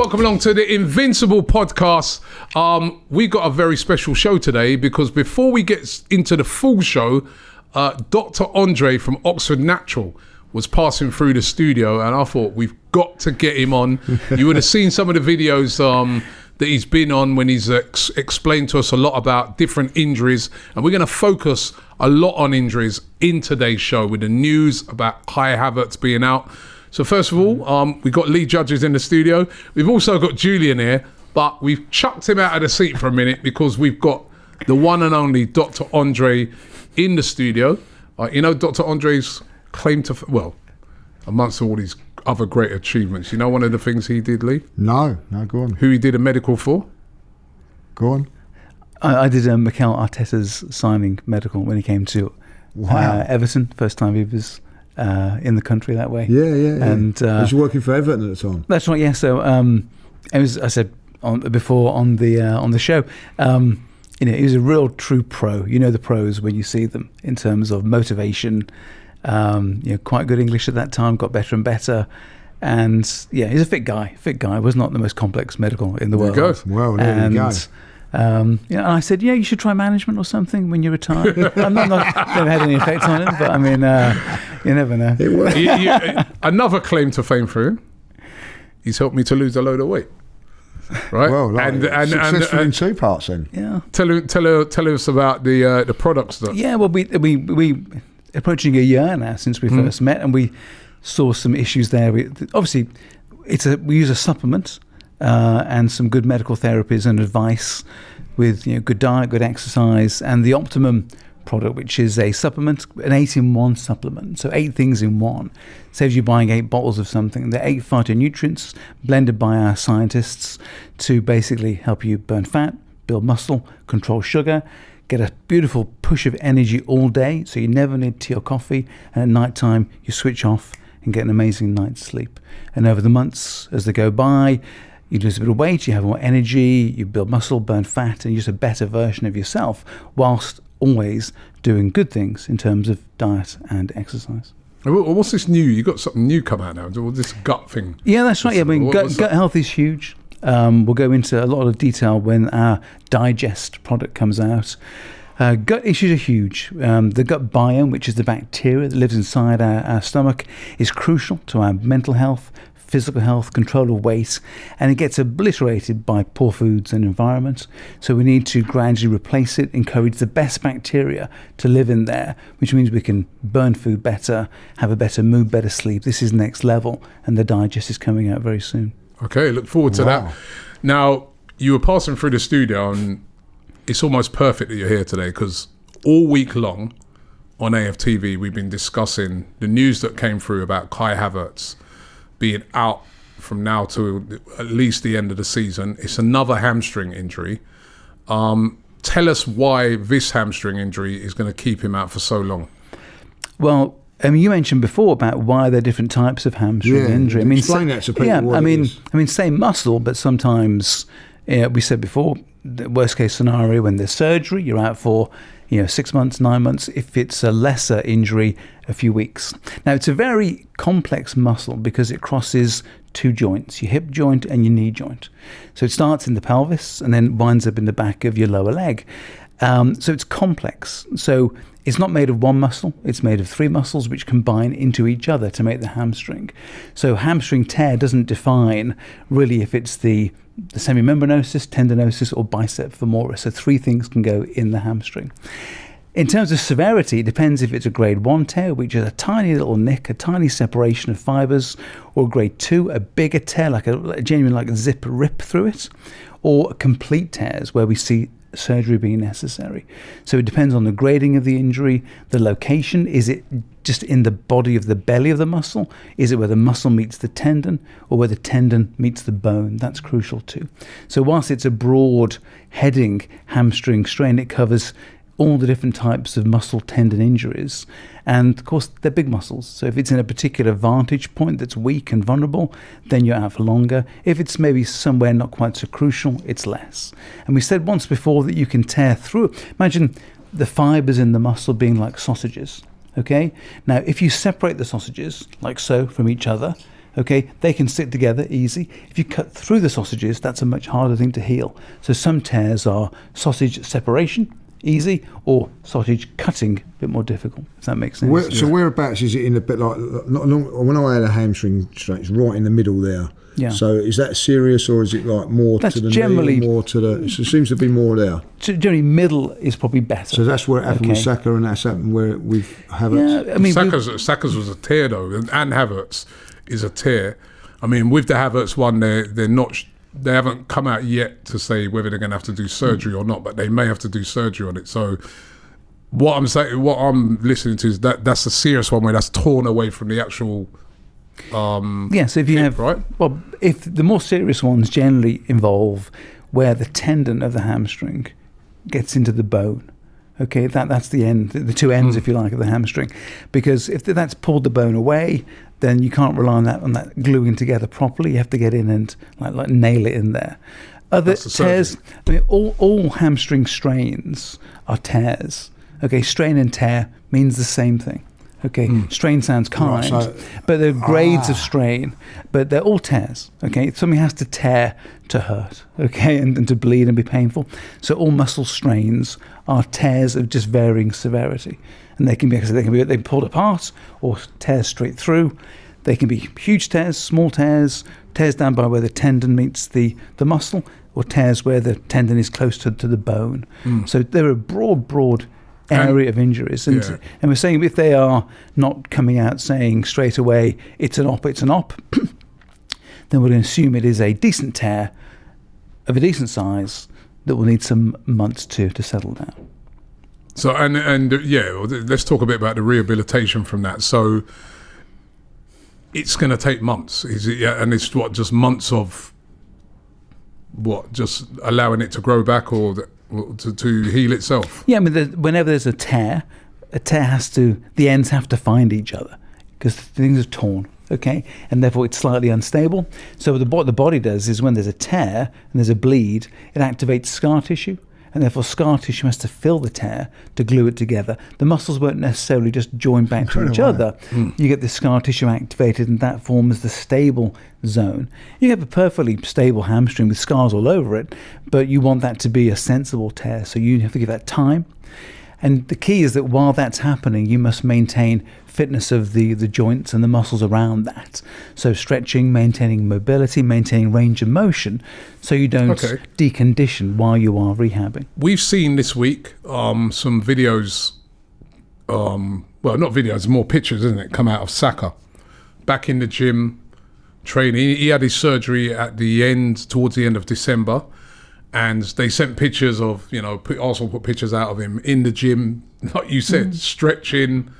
welcome along to the Invincible podcast. We got a very special show today because before we get into the full show, Dr. Andre from Oxford Natural was passing through the studio, and I thought we've got to get him on. You would have seen some of the videos that he's been on when he's explained to us a lot about different injuries, and we're going to focus a lot on injuries in today's show with the news about Kai Havertz being out. So first of all, we've got lead judges in the studio. We've also got Julian here, but we've chucked him out of the seat for a minute because we've got the one and only Dr. Andre in the studio. You know Dr. Andre's claim to, well, amongst all his other great achievements, you know one of the things he did, Lee? No, go on. Who he did a medical for? Go on. I did Mikel Arteta's signing medical when he came to Everton. First time he was in the country that way. Yeah. And was you working for Everton at the time? That's right. Yeah. So it was. I said before on the show. He was a real true pro. You know the pros when you see them in terms of motivation. Quite good English at that time. Got better and better. And yeah, he's a fit guy. Was not the most complex medical in the world. There you go. Well, there you go. And I said, you should try management or something when you retire. I'm not never had any effect on him, but I mean, you never know. Another claim to fame for him: he's helped me to lose a load of weight. Right, well, and successful in two parts. Then, yeah. Tell us about the products. Yeah, well, we approaching a year now since we first met, and we saw some issues there. Obviously, we use a supplement. And some good medical therapies and advice with good diet, good exercise, and the Optimum product, which is a supplement, an 8-in-1 supplement. So 8 things in one. Saves you buying 8 bottles of something. They're 8 phytonutrients blended by our scientists to basically help you burn fat, build muscle, control sugar, get a beautiful push of energy all day, so you never need tea or coffee, and at night time you switch off and get an amazing night's sleep. And over the months as they go by, you lose a bit of weight, you have more energy, you build muscle, burn fat, and you're just a better version of yourself, whilst always doing good things in terms of diet and exercise. What's this new? You got something new come out now? This gut thing? Yeah, that's right. I mean, gut health is huge. We'll go into a lot of detail when our digest product comes out. Gut issues are huge. The gut biome, which is the bacteria that lives inside our stomach, is crucial to our mental health, physical health, control of weight, and it gets obliterated by poor foods and environment. So we need to gradually replace it, encourage the best bacteria to live in there, which means we can burn food better, have a better mood, better sleep. This is next level, and the digest is coming out very soon. Okay, look forward to that. Now, you were passing through the studio, and it's almost perfect that you're here today, because all week long on AFTV, we've been discussing the news that came through about Kai Havertz being out from now to at least the end of the season. It's another hamstring injury. Tell us why this hamstring injury is going to keep him out for so long. Well, I mean, you mentioned before about why there are different types of hamstring injury. I mean, explain that to people. Yeah, I mean, same muscle, but sometimes we said before, the worst case scenario when there's surgery, you're out for 6 months, 9 months. If it's a lesser injury, a few weeks. Now, it's a very complex muscle because it crosses 2 joints, your hip joint and your knee joint. So it starts in the pelvis and then winds up in the back of your lower leg. So it's complex. So it's not made of one muscle. It's made of 3 muscles which combine into each other to make the hamstring. So hamstring tear doesn't define really if it's the semimembranosus, tendinosis, or bicep femoris. So 3 things can go in the hamstring. In terms of severity, it depends if it's a grade 1 tear, which is a tiny little nick, a tiny separation of fibers, or grade 2, a bigger tear, like a genuine like a zip rip through it, or complete tears where we see surgery being necessary. So it depends on the grading of the injury, the location. Is it just in the body of the belly of the muscle? Is it where the muscle meets the tendon, or where the tendon meets the bone? That's crucial too. So whilst it's a broad heading hamstring strain, it covers all the different types of muscle tendon injuries. And of course, they're big muscles. So if it's in a particular vantage point that's weak and vulnerable, then you're out for longer. If it's maybe somewhere not quite so crucial, it's less. And we said once before that you can tear through. Imagine the fibers in the muscle being like sausages. Okay? Now, if you separate the sausages like so from each other, Okay, they can stick together easy. If you cut through the sausages, that's a much harder thing to heal. So some tears are sausage separation, easy, or sausage cutting, a bit more difficult, if that makes sense. So whereabouts is it in a bit like, not long, when I had a hamstring strain, it's right in the middle there. Yeah. So is that serious, or is it like more That's to the generally, knee, more to the? So it seems to be more there. Generally, middle is probably better. So that's where it happened with Saka, and that's happened where we've Havertz. Yeah, I mean, Saka's was a tear though, and Havertz is a tear. I mean, with the Havertz one, they're not. They haven't come out yet to say whether they're going to have to do surgery or not, but they may have to do surgery on it. So what I'm listening to is that's a serious one where that's torn away from the actual. So if you hip, have, right? well, if the more serious ones generally involve where the tendon of the hamstring gets into the bone. Okay, that's the end, the two ends, if you like, of the hamstring, because if that's pulled the bone away, then you can't rely on that gluing together properly. You have to get in and like nail it in there. Other tears, I mean, all hamstring strains are tears. Okay, strain and tear means the same thing. Okay, strain sounds kind, but there are grades of strain, but they're all tears. Okay, something has to tear to hurt. Okay, and to bleed and be painful. So all muscle strains are tears of just varying severity, and they can be pulled apart or tears straight through. They can be huge tears, small tears, tears down by where the tendon meets the muscle, or tears where the tendon is close to the bone. So there are broad area of injuries, and we're saying if they are not coming out saying straight away it's an op, then we're going to assume it is a decent tear of a decent size that will need some months to settle down. So let's talk a bit about the rehabilitation from that. So it's going to take months, is it? Yeah, and it's just months of just allowing it to grow back or to heal itself. Yeah, I mean, whenever there's a tear the ends have to find each other because things are torn, okay? And therefore it's slightly unstable. So what the body does is when there's a tear and there's a bleed, it activates scar tissue, and therefore scar tissue has to fill the tear to glue it together. The muscles won't necessarily just join back to each other. You get the scar tissue activated, and that forms the stable zone. You have a perfectly stable hamstring with scars all over it, but you want that to be a sensible tear, so you have to give that time. And the key is that while that's happening, you must maintain fitness of the joints and the muscles around that. So stretching, maintaining mobility, maintaining range of motion, so you don't decondition while you are rehabbing. We've seen this week some videos, well, not videos, more pictures, isn't it, come out of Saka back in the gym training. He had his surgery towards the end of December. And they sent pictures of, Arsenal put pictures out of him in the gym, like you said, stretching,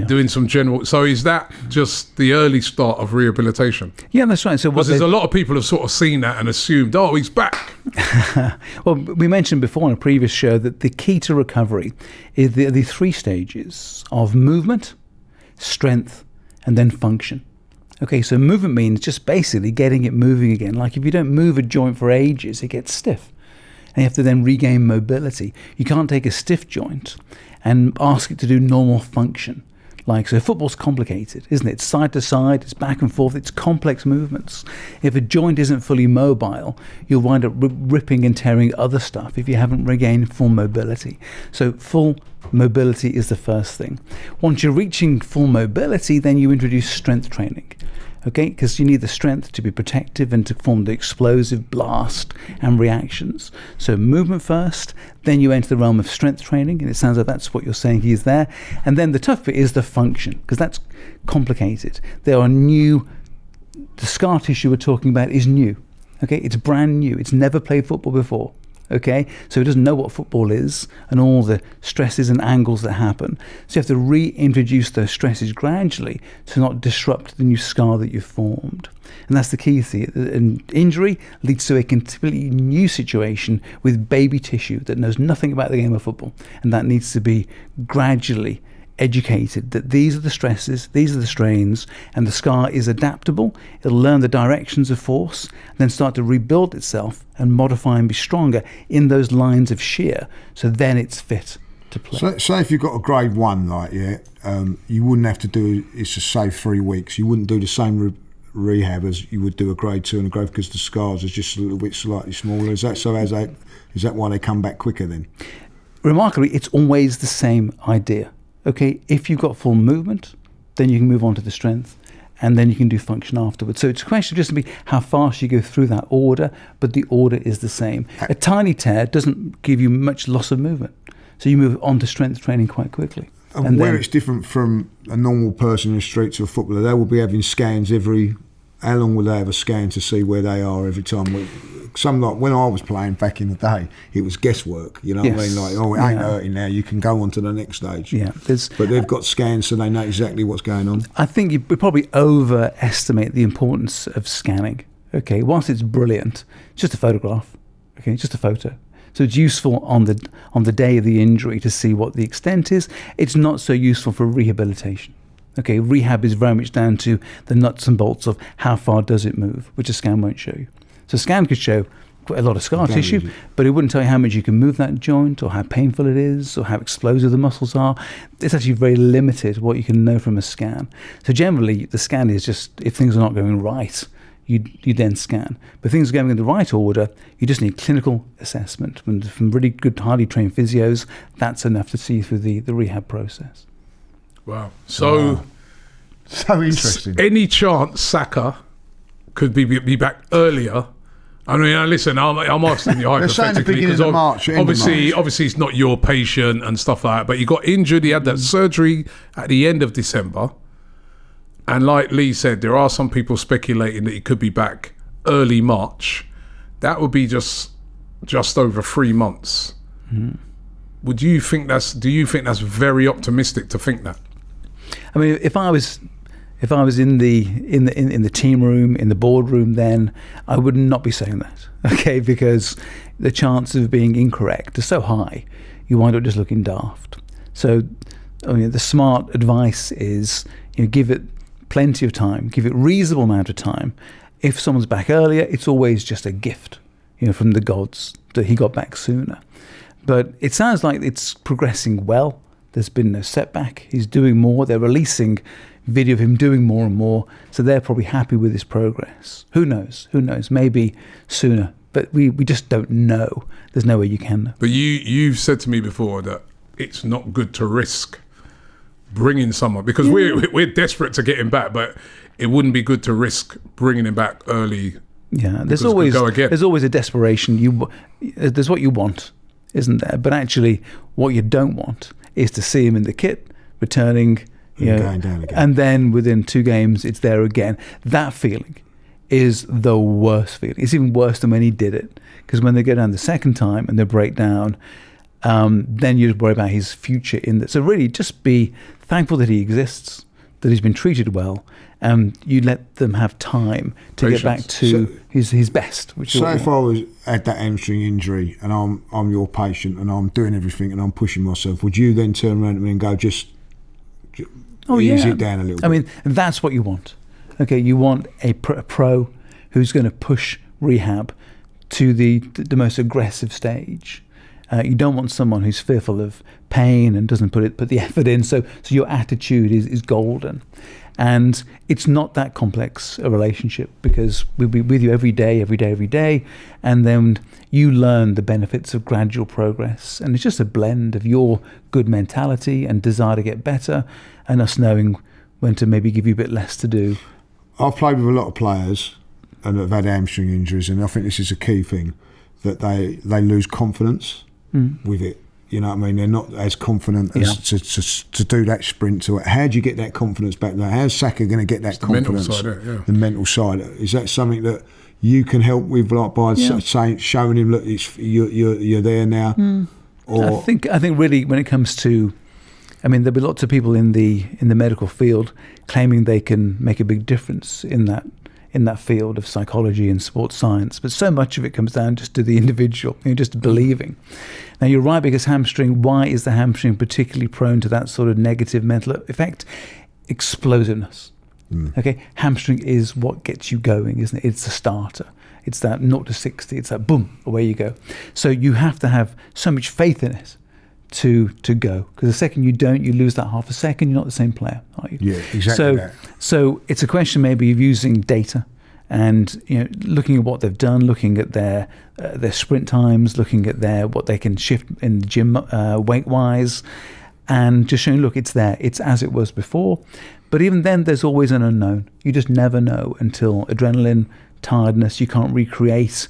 doing some general. So is that just the early start of rehabilitation? Yeah, that's right. So because there's a lot of people have sort of seen that and assumed, oh, he's back. Well, we mentioned before on a previous show that the key to recovery is the three stages of movement, strength, and then function. Okay, so movement means just basically getting it moving again. Like if you don't move a joint for ages, it gets stiff. And you have to then regain mobility. You can't take a stiff joint and ask it to do normal function. So football's complicated, isn't it? It's side to side, it's back and forth, it's complex movements. If a joint isn't fully mobile, you'll wind up ripping and tearing other stuff if you haven't regained full mobility. So full mobility is the first thing. Once you're reaching full mobility, then you introduce strength training. Okay, because you need the strength to be protective and to form the explosive blast and reactions. So movement first, then you enter the realm of strength training, and it sounds like that's what you're saying he is there. And then the tough bit is the function, because that's complicated. There are the scar tissue we're talking about is new. Okay, it's brand new. It's never played football before. Okay, so it doesn't know what football is and all the stresses and angles that happen. So you have to reintroduce those stresses gradually to not disrupt the new scar that you've formed. And that's the key thing. An injury leads to a completely new situation with baby tissue that knows nothing about the game of football, and that needs to be gradually educated that these are the stresses, these are the strains, and the scar is adaptable. It'll learn the directions of force, then start to rebuild itself and modify and be stronger in those lines of shear, so then it's fit to play. So, say if you've got a grade 1, you wouldn't have to do, it's just say 3 weeks, you wouldn't do the same rehab as you would do a grade 2 and a grade, because the scars are just a little bit slightly smaller. Is that so? Is that why they come back quicker then? Remarkably, it's always the same idea. Okay, if you've got full movement, then you can move on to the strength, and then you can do function afterwards. So it's a question of just to be how fast you go through that order, but the order is the same. A tiny tear doesn't give you much loss of movement, so you move on to strength training quite quickly. And where it's different from a normal person in the streets or a footballer, they will be having scans how long will they have a scan to see where they are every time? Like when I was playing back in the day, it was guesswork, you know what I mean? Like, it ain't hurting now, you can go on to the next stage. Yeah, but they've got scans so they know exactly what's going on. I think you probably overestimate the importance of scanning. Okay, whilst it's brilliant, it's just a photograph. Okay, it's just a photo. So it's useful on the day of the injury to see what the extent is. It's not so useful for rehabilitation. Okay, rehab is very much down to the nuts and bolts of how far does it move, which a scan won't show you. So a scan could show quite a lot of scar tissue, but it wouldn't tell you how much you can move that joint or how painful it is or how explosive the muscles are. It's actually very limited what you can know from a scan. So generally, the scan is just, if things are not going right, you then scan. But things are going in the right order, you just need clinical assessment. And from really good, highly trained physios, that's enough to see through the rehab process. Wow. So interesting. Any chance Saka could be back earlier? I mean, listen, I'm asking you hypothetically because obviously it's not your patient and stuff like that. But he got injured. He had that surgery at the end of December, and like Lee said, there are some people speculating that he could be back early March. That would be just over 3 months. Mm. Do you think that's very optimistic to think that? I mean, if I was in the team room, in the boardroom, then I would not be saying that, okay? Because the chance of being incorrect is so high, you wind up just looking daft. So, I mean, the smart advice is, give it plenty of time, give it reasonable amount of time. If someone's back earlier, it's always just a gift, from the gods that he got back sooner. But it sounds like it's progressing well. There's been no setback. He's doing more. They're releasing video of him doing more and more. So they're probably happy with his progress. Who knows? Maybe sooner. But we just don't know. There's no way you can know. But you've said to me before that it's not good to risk bringing someone, because we're desperate to get him back, but it wouldn't be good to risk bringing him back early. Yeah, there's always a desperation. There's what you want, isn't there? But actually, what you don't want is to see him in the kit, returning, going down again. And then within 2 games, it's there again. That feeling is the worst feeling. It's even worse than when he did it, because when they go down the second time and they break down, then you just worry about his future in that. So really, just be thankful that he exists, that he's been treated well, and you let them have time to get back to his best. Which so if I had that hamstring injury and I'm your patient and I'm doing everything and I'm pushing myself, would you then turn around to me and go, just ease it down a little bit? I mean, that's what you want. Okay, you want a pro who's going to push rehab to the most aggressive stage. You don't want someone who's fearful of pain and doesn't put the effort in. So your attitude is golden. And it's not that complex a relationship, because we'll be with you every day, and then you learn the benefits of gradual progress. And it's just a blend of your good mentality and desire to get better, and us knowing when to maybe give you a bit less to do. I've played with a lot of players and have had hamstring injuries, and I think this is a key thing, that they lose confidence with it. You know what I mean? They're not as confident as to do that sprint to it. How do you get that confidence back there? How's Saka going to get that confidence? The mental side. Is that something that you can help with, like by showing him, look, you're there now? Or I think really when it comes to, I mean, there'll be lots of people in the medical field claiming they can make a big difference in that field of psychology and sports science, but so much of it comes down just to the individual, just believing. Now, you're right, because hamstring, why is the hamstring particularly prone to that sort of negative mental effect? Explosiveness. Okay, hamstring is what gets you going, isn't it? It's a starter. It's that 0 to 60. It's that boom, away you go. So you have to have so much faith in it to go, because the second you don't, you lose that half a second. You're not the same player, are you? Yeah, exactly. So it's a question maybe of using data and looking at what they've done, looking at their sprint times, looking at what they can shift in the gym weight wise, and just showing, look, it's there, it's as it was before. But even then, there's always an unknown. You just never know until adrenaline, tiredness. You can't recreate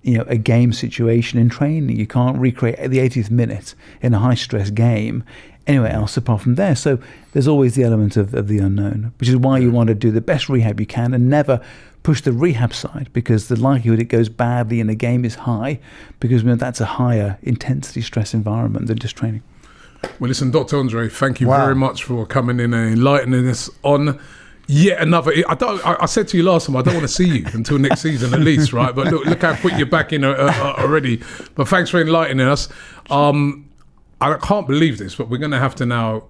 a game situation in training. You can't recreate the 80th minute in a high-stress game anywhere else apart from there. So there's always the element of the unknown, which is why you want to do the best rehab you can and never push the rehab side, because the likelihood it goes badly in a game is high, because that's a higher intensity stress environment than just training. Well, listen, Dr. Andre, thank you very much for coming in and enlightening us on yet another. I said to you last time, I don't want to see you until next season at least, right? But look how quick you're back in already. But thanks for enlightening us. I can't believe this, but we're going to have to now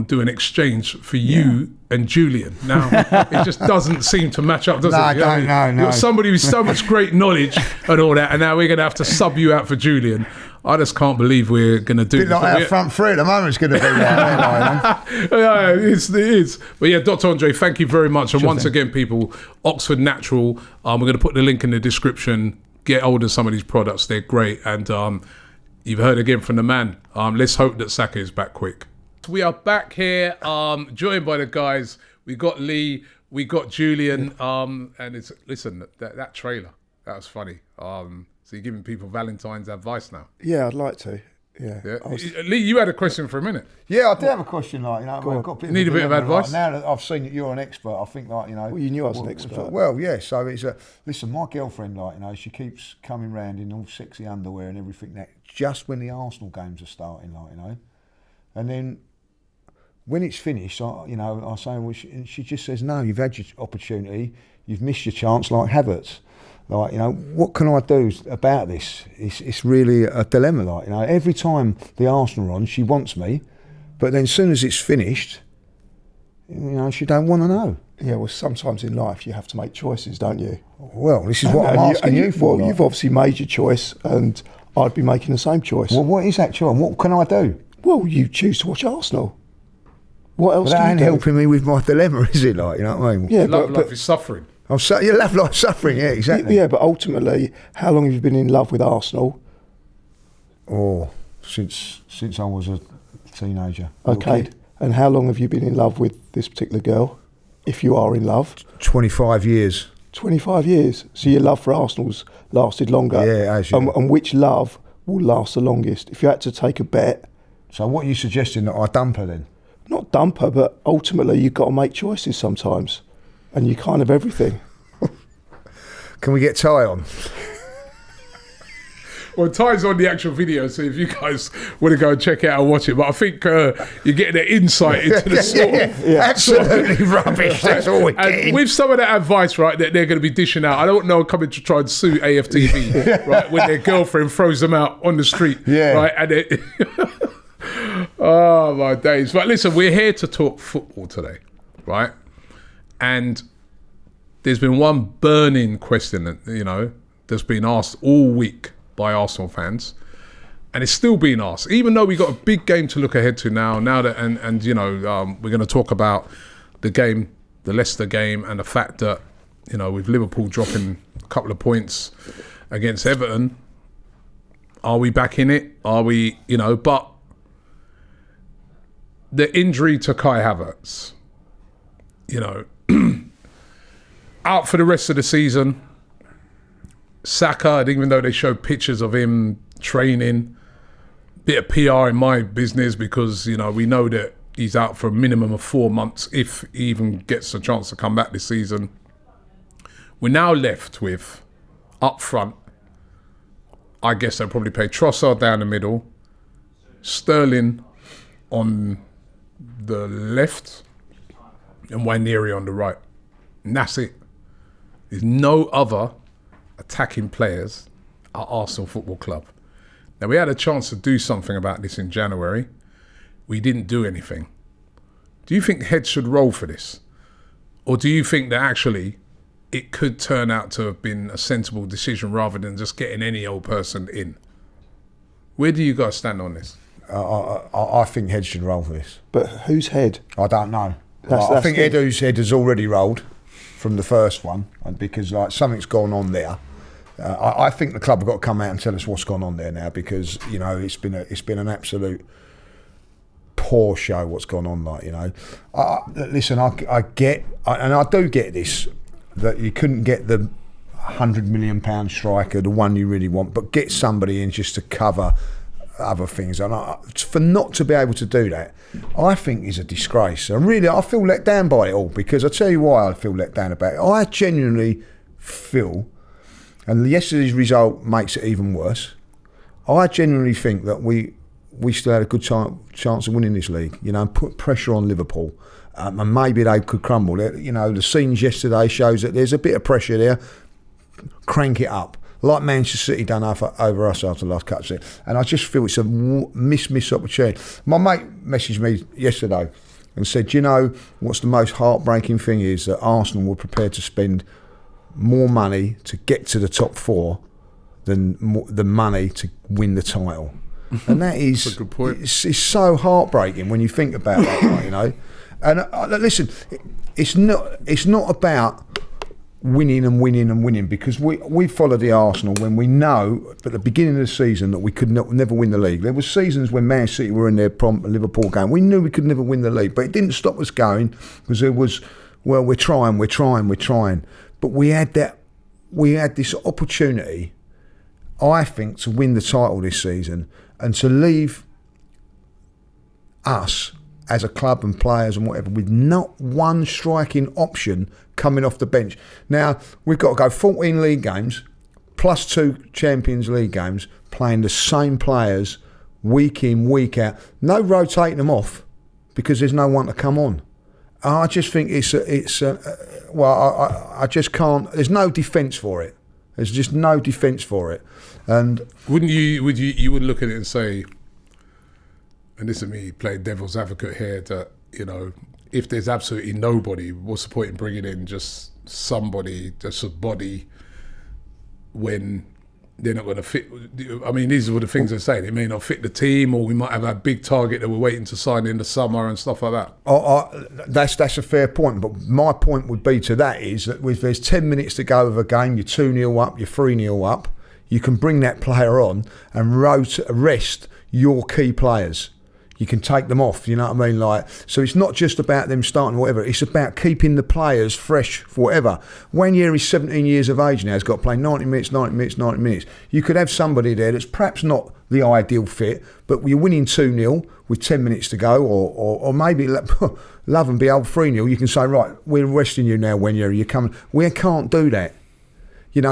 do an exchange for you and Julian. Now, it just doesn't seem to match up, does it? No. You're somebody with so much great knowledge and all that, and now we're going to have to sub you out for Julian. I just can't believe we're going to do this. Like our front three at the moment is going to be like yeah, it is. But yeah, Dr. Andre, thank you very much. And once again, people, Oxford Natural, we're going to put the link in the description. Get hold of some of these products. They're great. And you've heard again from the man. Let's hope that Saka is back quick. We are back here, joined by the guys. We got Lee, we got Julian, and it's that trailer, that was funny. So you're giving people Valentine's advice now? Yeah, I'd like to. Yeah. Lee, you had a question for a minute. Yeah, I do have a question. I've got a bit of advice. Now that I've seen that you're an expert, I think Well, you knew I was an expert. Well, yeah. So it's listen. My girlfriend, she keeps coming round in all sexy underwear and everything. That just when the Arsenal games are starting, and then when it's finished, I say, well, she just says, no, you've had your opportunity, you've missed your chance, like Havertz. What can I do about this? It's really a dilemma. Every time the Arsenal are on, she wants me, but then as soon as it's finished, she don't want to know. Yeah, well, sometimes in life you have to make choices, don't you? Well, this is what I'm asking you for. Well, you've obviously made your choice, and I'd be making the same choice. Well, what is that choice? What can I do? Well, you choose to watch Arsenal. What else? But that ain't helping me with my dilemma, is it? You know what I mean? Yeah, love is suffering. You love life suffering, yeah, exactly. Yeah, but ultimately, how long have you been in love with Arsenal? Oh, since I was a teenager. Okay, and how long have you been in love with this particular girl, if you are in love? 25 years. 25 years. So your love for Arsenal's lasted longer. Yeah, as you. And which love will last the longest? If you had to take a bet. So what are you suggesting, that I dump her then? Not dump her, but ultimately you've got to make choices sometimes. And you can't have everything. Can we get Ty on? Well, Ty's on the actual video, so if you guys want to go and check it out and watch it. But I think you're getting an insight into the sort of... Absolutely rubbish, that's all we're getting. And with some of that advice, right, that they're going to be dishing out, I don't know coming to try and sue AFTV, right, when their girlfriend throws them out on the street, right, and oh, my days. But listen, we're here to talk football today, right? And there's been one burning question that, that's been asked all week by Arsenal fans, and it's still being asked, even though we've got a big game to look ahead to now that, we're going to talk about the game, the Leicester game, and the fact that, with Liverpool dropping a couple of points against Everton, are we back in it? Are we, but the injury to Kai Havertz, out for the rest of the season. Saka, even though they showed pictures of him training, bit of PR in my business, because we know that he's out for a minimum of 4 months if he even gets a chance to come back this season. We're now left with, up front, I guess they'll probably play Trossard down the middle, Sterling on the left, and Nwaneri on the right. And that's it. There's no other attacking players at Arsenal Football Club. Now, we had a chance to do something about this in January. We didn't do anything. Do you think heads should roll for this? Or do you think that actually it could turn out to have been a sensible decision rather than just getting any old person in? Where do you guys stand on this? I think head should roll for this. But whose head? I don't know. That's I think the- Edu's head has already rolled from the first one, and because something's gone on there. I think the club have got to come out and tell us what's gone on there now, because it's been an absolute poor show what's gone on. Listen, I do get this, that you couldn't get the £100 million striker, the one you really want, but get somebody in just to cover other things. And for not to be able to do that, I think is a disgrace. And really, I feel let down by it all, because I tell you why I feel let down about it. I genuinely feel, and yesterday's result makes it even worse, I genuinely think that we still had a good chance of winning this league, and put pressure on Liverpool. And maybe they could crumble. The scenes yesterday shows that there's a bit of pressure there. Crank it up, like Manchester City done over us after the last cut. And I just feel it's a missed opportunity. My mate messaged me yesterday and said, what's the most heartbreaking thing is that Arsenal were prepared to spend more money to get to the top four than the money to win the title. And that is That's a good point. It's so heartbreaking when you think about that, And listen, it's not about winning and winning and winning, because we followed the Arsenal when we know at the beginning of the season that we could never win the league. There were seasons when Man City were in their Liverpool game. We knew we could never win the league, but it didn't stop us going, because there was, well, we're trying. But we had this opportunity, I think, to win the title this season, and to leave us as a club and players and whatever with not one striking option coming off the bench. Now, we've got to go 14 league games plus 2 Champions League games, playing the same players week in, week out. No rotating them off, because there's no one to come on. I just think I just can't. There's no defence for it. There's just no defence for it. And Would look at it and say, and this is me playing devil's advocate here, that if there's absolutely nobody, what's the point in bringing in just somebody, just a body, when they're not going to fit? I mean, these are the things they're saying. It may not fit the team, or we might have a big target that we're waiting to sign in the summer and stuff like that. that's a fair point. But my point would be to that is that if there's 10 minutes to go of a game, you're 2-0 up, you're 3-0 up, you can bring that player on and rest your key players. You can take them off, you know what I mean? So it's not just about them starting whatever, it's about keeping the players fresh for whatever. Wanyeri's 17 years of age now, has got to play 90 minutes. You could have somebody there that's perhaps not the ideal fit, but you're winning 2-0 with 10 minutes to go, or maybe love and be old 3-0. You can say, right, we're resting you now, Wanyeri, you're coming. We can't do that. You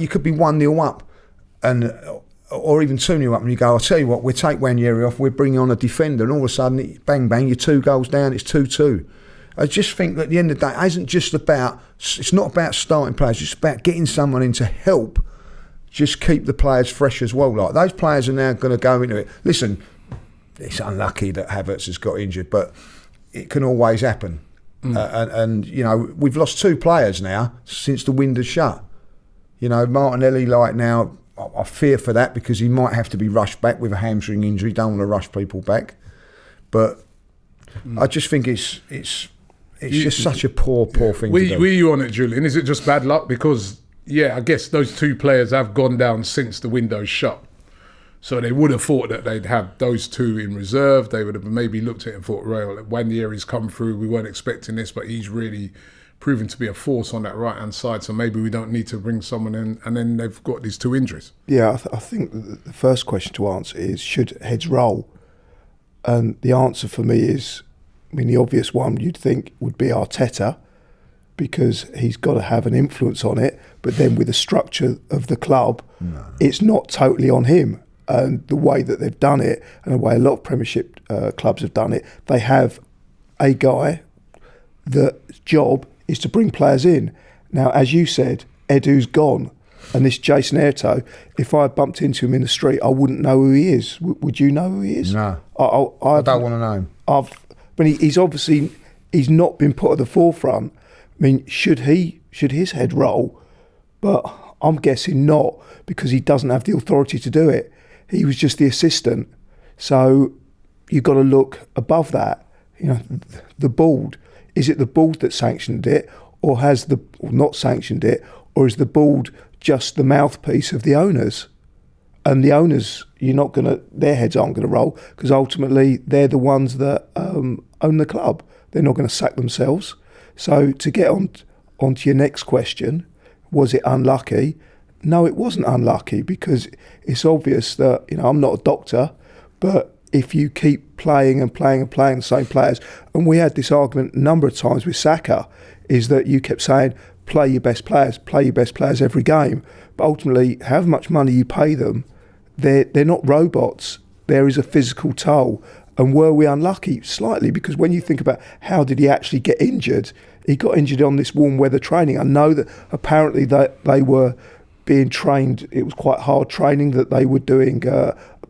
could be 1-0 up, or even 2-0 up, and you go, I'll tell you what, we'll take Wanyeri off, we're bringing on a defender, and all of a sudden, bang, bang, you're 2 goals down, it's 2-2. I just think that at the end of the day, it's not about starting players, it's about getting someone in to help just keep the players fresh as well. Those players are now going to go into it. Listen, it's unlucky that Havertz has got injured, but it can always happen. And we've lost 2 players now since the window shut. Martinelli, now, I fear for that, because he might have to be rushed back with a hamstring injury. Don't want to rush people back, but I just think it's just such a poor thing to do. Were you on it, Julian? Is it just bad luck? Because I guess those 2 players have gone down since the window's shut, so they would have thought that they'd have those 2 in reserve. They would have maybe looked at it and thought, well, Wanyeri's come through, we weren't expecting this, but he's really proven to be a force on that right-hand side, so maybe we don't need to bring someone in, and then they've got these 2 injuries. Yeah, I think the first question to answer is, should heads roll? And the answer for me is, the obvious one you'd think would be Arteta, because he's got to have an influence on it, but then with the structure of the club, it's not totally on him. And the way that they've done it, and the way a lot of Premiership clubs have done it, they have a guy, the job is to bring players in. Now, as you said, Edu's gone, and this Jason Airto, if I bumped into him in the street, I wouldn't know who he is. Would you know who he is? No, I don't want to know him. He's not been put at the forefront. Should his head roll? But I'm guessing not, because he doesn't have the authority to do it. He was just the assistant. So you've got to look above that. You know, the board, is it the board that sanctioned it, or not sanctioned it, or is the board just the mouthpiece of the owners? And the owners, their heads aren't going to roll, because ultimately they're the ones that own the club. They're not going to sack themselves. So to get onto your next question, was it unlucky? No, it wasn't unlucky, because it's obvious that, I'm not a doctor, but if you keep playing and playing and playing the same players, and we had this argument a number of times with Saka, is that you kept saying, play your best players every game. But ultimately, however much money you pay them, they're not robots. There is a physical toll. And were we unlucky? Slightly, because when you think about how did he actually get injured, he got injured on this warm weather training. I know that apparently they were being trained, it was quite hard training, that they were doing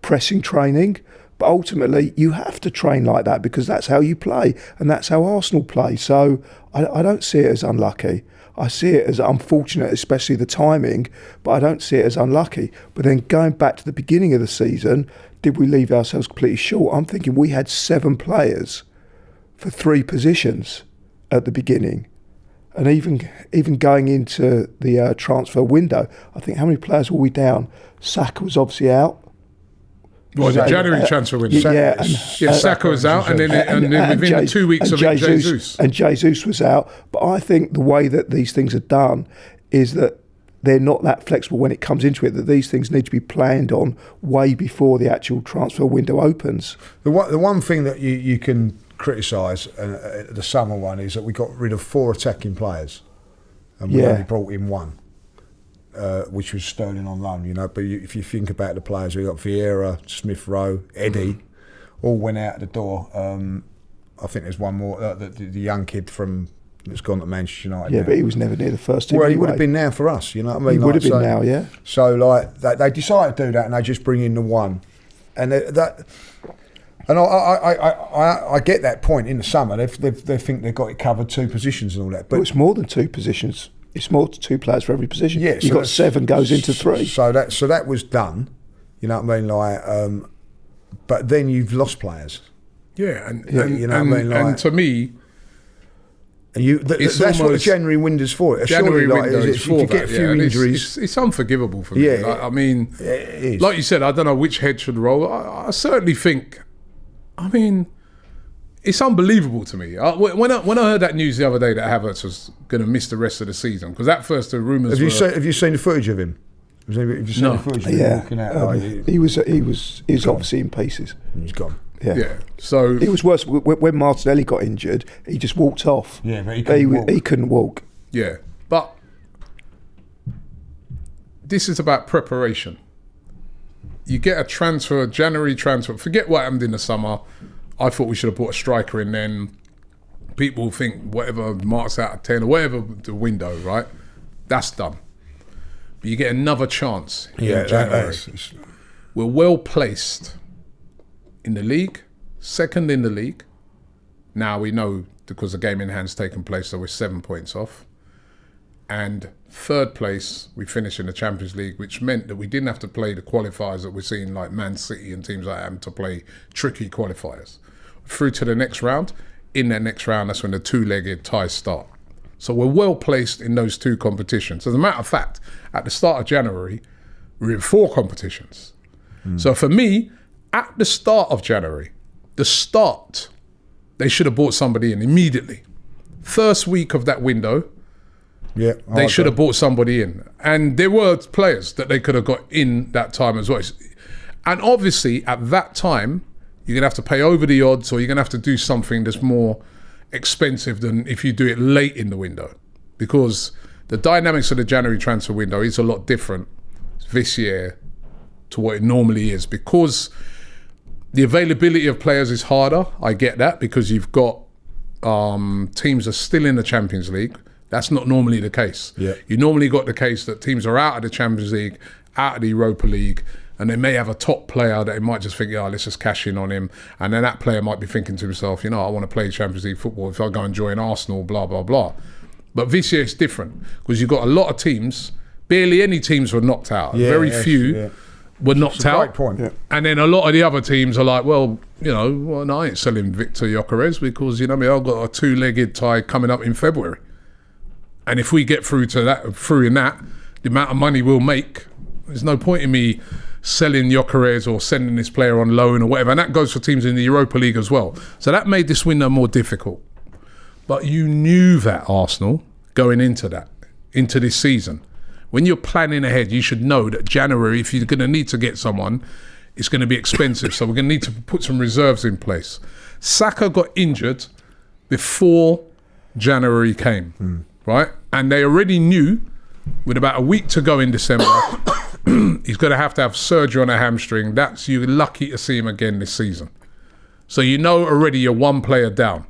pressing training. But ultimately, you have to train like that, because that's how you play, and that's how Arsenal play. So I don't see it as unlucky. I see it as unfortunate, especially the timing, but I don't see it as unlucky. But then going back to the beginning of the season, did we leave ourselves completely short? I'm thinking we had 7 players for 3 positions at the beginning. And even going into the transfer window, I think, how many players were we down? Saka was obviously out. Well, the January transfer window. Saka was out, and then within the 2 weeks of Jesus. And Jesus was out. But I think the way that these things are done is that they're not that flexible when it comes into it, that these things need to be planned on way before the actual transfer window opens. The one thing that you can criticise, the summer one, is that we got rid of 4 attacking players, and we only brought in 1. Which was Sterling on loan, But if you think about the players, we got Vieira, Smith Rowe, Eddie, all went out the door. I think there's one more, the young kid that's gone to Manchester United. Yeah, now. But he was never near the first team. Well, anyway. He would have been now for us, you know what I mean? He would have been now, yeah. So they decided to do that, and they just bring in the 1, and And I get that point in the summer. They think they've got it covered 2 positions and all that. But it's more than 2 positions. It's more than 2 players for every position. Yeah, You've got 7 goes into 3. So that was done. You know what I mean? But then you've lost players. Yeah, and you know what I mean? And to me, that's what the January window's for. January window is for if you get a few injuries, it's unforgivable for me. Yeah, I mean, it is. Like you said, I don't know which head should roll. I certainly think. I mean, it's unbelievable to me. When I heard that news the other day that Havertz was going to miss the rest of the season, because at first the rumours Have you seen the footage of him? Have you seen the footage of him walking out? He was obviously in pieces. He's gone. Yeah. So it was worse when Martinelli got injured. He just walked off. Yeah, but he couldn't walk. Yeah, but this is about preparation. You get a January transfer. Forget what happened in the summer. I thought we should have put a striker in then. People think whatever marks out of 10 or whatever the window, right? That's done. But you get another chance in January. We're well placed in the league, 2nd in the league. Now we know because the game in hand's taken place, so we're 7 points off. And 3rd place, we finished in the Champions League, which meant that we didn't have to play the qualifiers that we're seeing like Man City and teams like that having to play tricky qualifiers. Through to the next round. In that next round, that's when the 2-legged ties start. So we're well placed in those 2 competitions. As a matter of fact, at the start of January, we're in 4 competitions. So for me, at the start of January, they should have brought somebody in immediately. First week of that window, they should have brought somebody in. And there were players that they could have got in that time as well. And obviously, at that time, you're going to have to pay over the odds, or you're going to have to do something that's more expensive than if you do it late in the window. Because the dynamics of the January transfer window is a lot different this year to what it normally is. Because the availability of players is harder. I get that, because you've got teams are still in the Champions League. That's not normally the case. Yeah. You normally got the case that teams are out of the Champions League, out of the Europa League, and they may have a top player that they might just think, let's just cash in on him. And then that player might be thinking to himself, I want to play Champions League football. If I go and join Arsenal, blah, blah, blah. But this year it's different, because you've got a lot of teams, barely any teams were knocked out. Very few were knocked It's a out. great point. Yeah. And then a lot of the other teams are like, well, no, I ain't selling Victor Gyökeres because, I've got a two-legged tie coming up in February. And if we get through in that, the amount of money we'll make, there's no point in me selling Gyökeres or sending this player on loan or whatever. And that goes for teams in the Europa League as well. So that made this window more difficult. But you knew that, Arsenal, going into this season. When you're planning ahead, you should know that January, if you're going to need to get someone, it's going to be expensive. So we're going to need to put some reserves in place. Saka got injured before January came, right? And they already knew, with about a week to go in December, he's going to have surgery on a hamstring. You're lucky to see him again this season. So already you're one player down.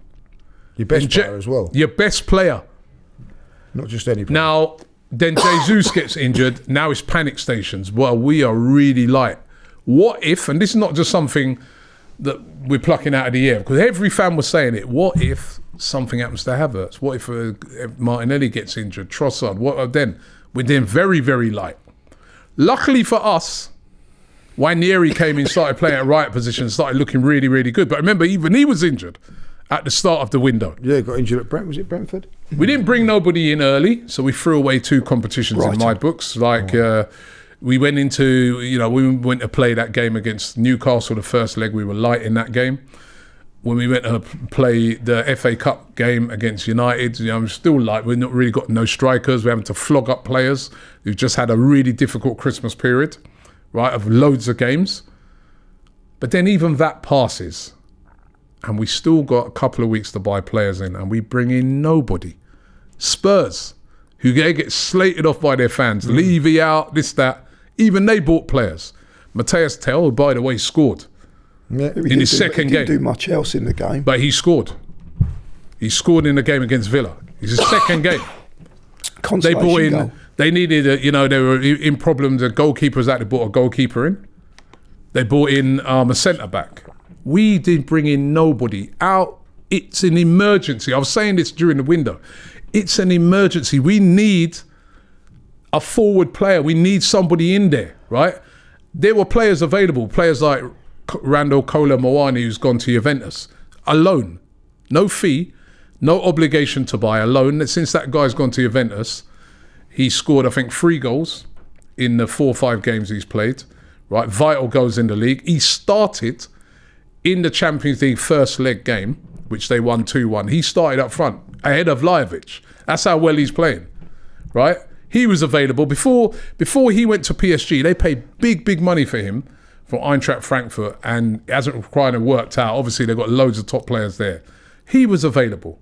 Your best player as well. Your best player. Not just any player. Now, then Jesus gets injured. Now it's panic stations. Well, we are really light. What if, and this is not just something that we're plucking out of the air, because every fan was saying it, what if something happens to Havertz? What if Martinelli gets injured? Trossard? What then? We're then very, very light. Luckily for us, Ranieri came in, started playing at right position, started looking really, really good. But remember, even he was injured at the start of the window. Yeah, got injured at Brentford. Was it Brentford? We didn't bring nobody in early, so we threw away 2 competitions in my books. We went into, we went to play that game against Newcastle, the first leg. We were light in that game. When we went to play the FA Cup game against United, I'm still light. We've not really got no strikers. We're having to flog up players who've just had a really difficult Christmas period, right, of loads of games. But then even that passes, and we still got a couple of weeks to buy players in, and we bring in nobody. Spurs, who get slated off by their fans, Levy out, this, that. Even they bought players. Matthias Tell, who, by the way, scored in his second game. He didn't do much else in the game. But he scored. He scored in the game against Villa. It's his second game. They bought in, goal. They needed, they were in problems. The goalkeepers out, they bought a goalkeeper in. They bought in a centre-back. We did bring in nobody out. It's an emergency. I was saying this during the window. It's an emergency. We need a forward player. We need somebody in there, right? There were players available. Players like Randall Kolo Muani, who's gone to Juventus. A loan. No fee. No obligation to buy. A loan. Since that guy's gone to Juventus, he scored, I think, 3 goals in the 4 or 5 games he's played, right? Vital goals in the league. He started in the Champions League first leg game, which they won 2-1. He started up front ahead of Lajovic. That's how well he's playing, right? He was available before he went to PSG. They paid big money for him from Eintracht Frankfurt, and it hasn't quite worked out. Obviously, they've got loads of top players there. He was available,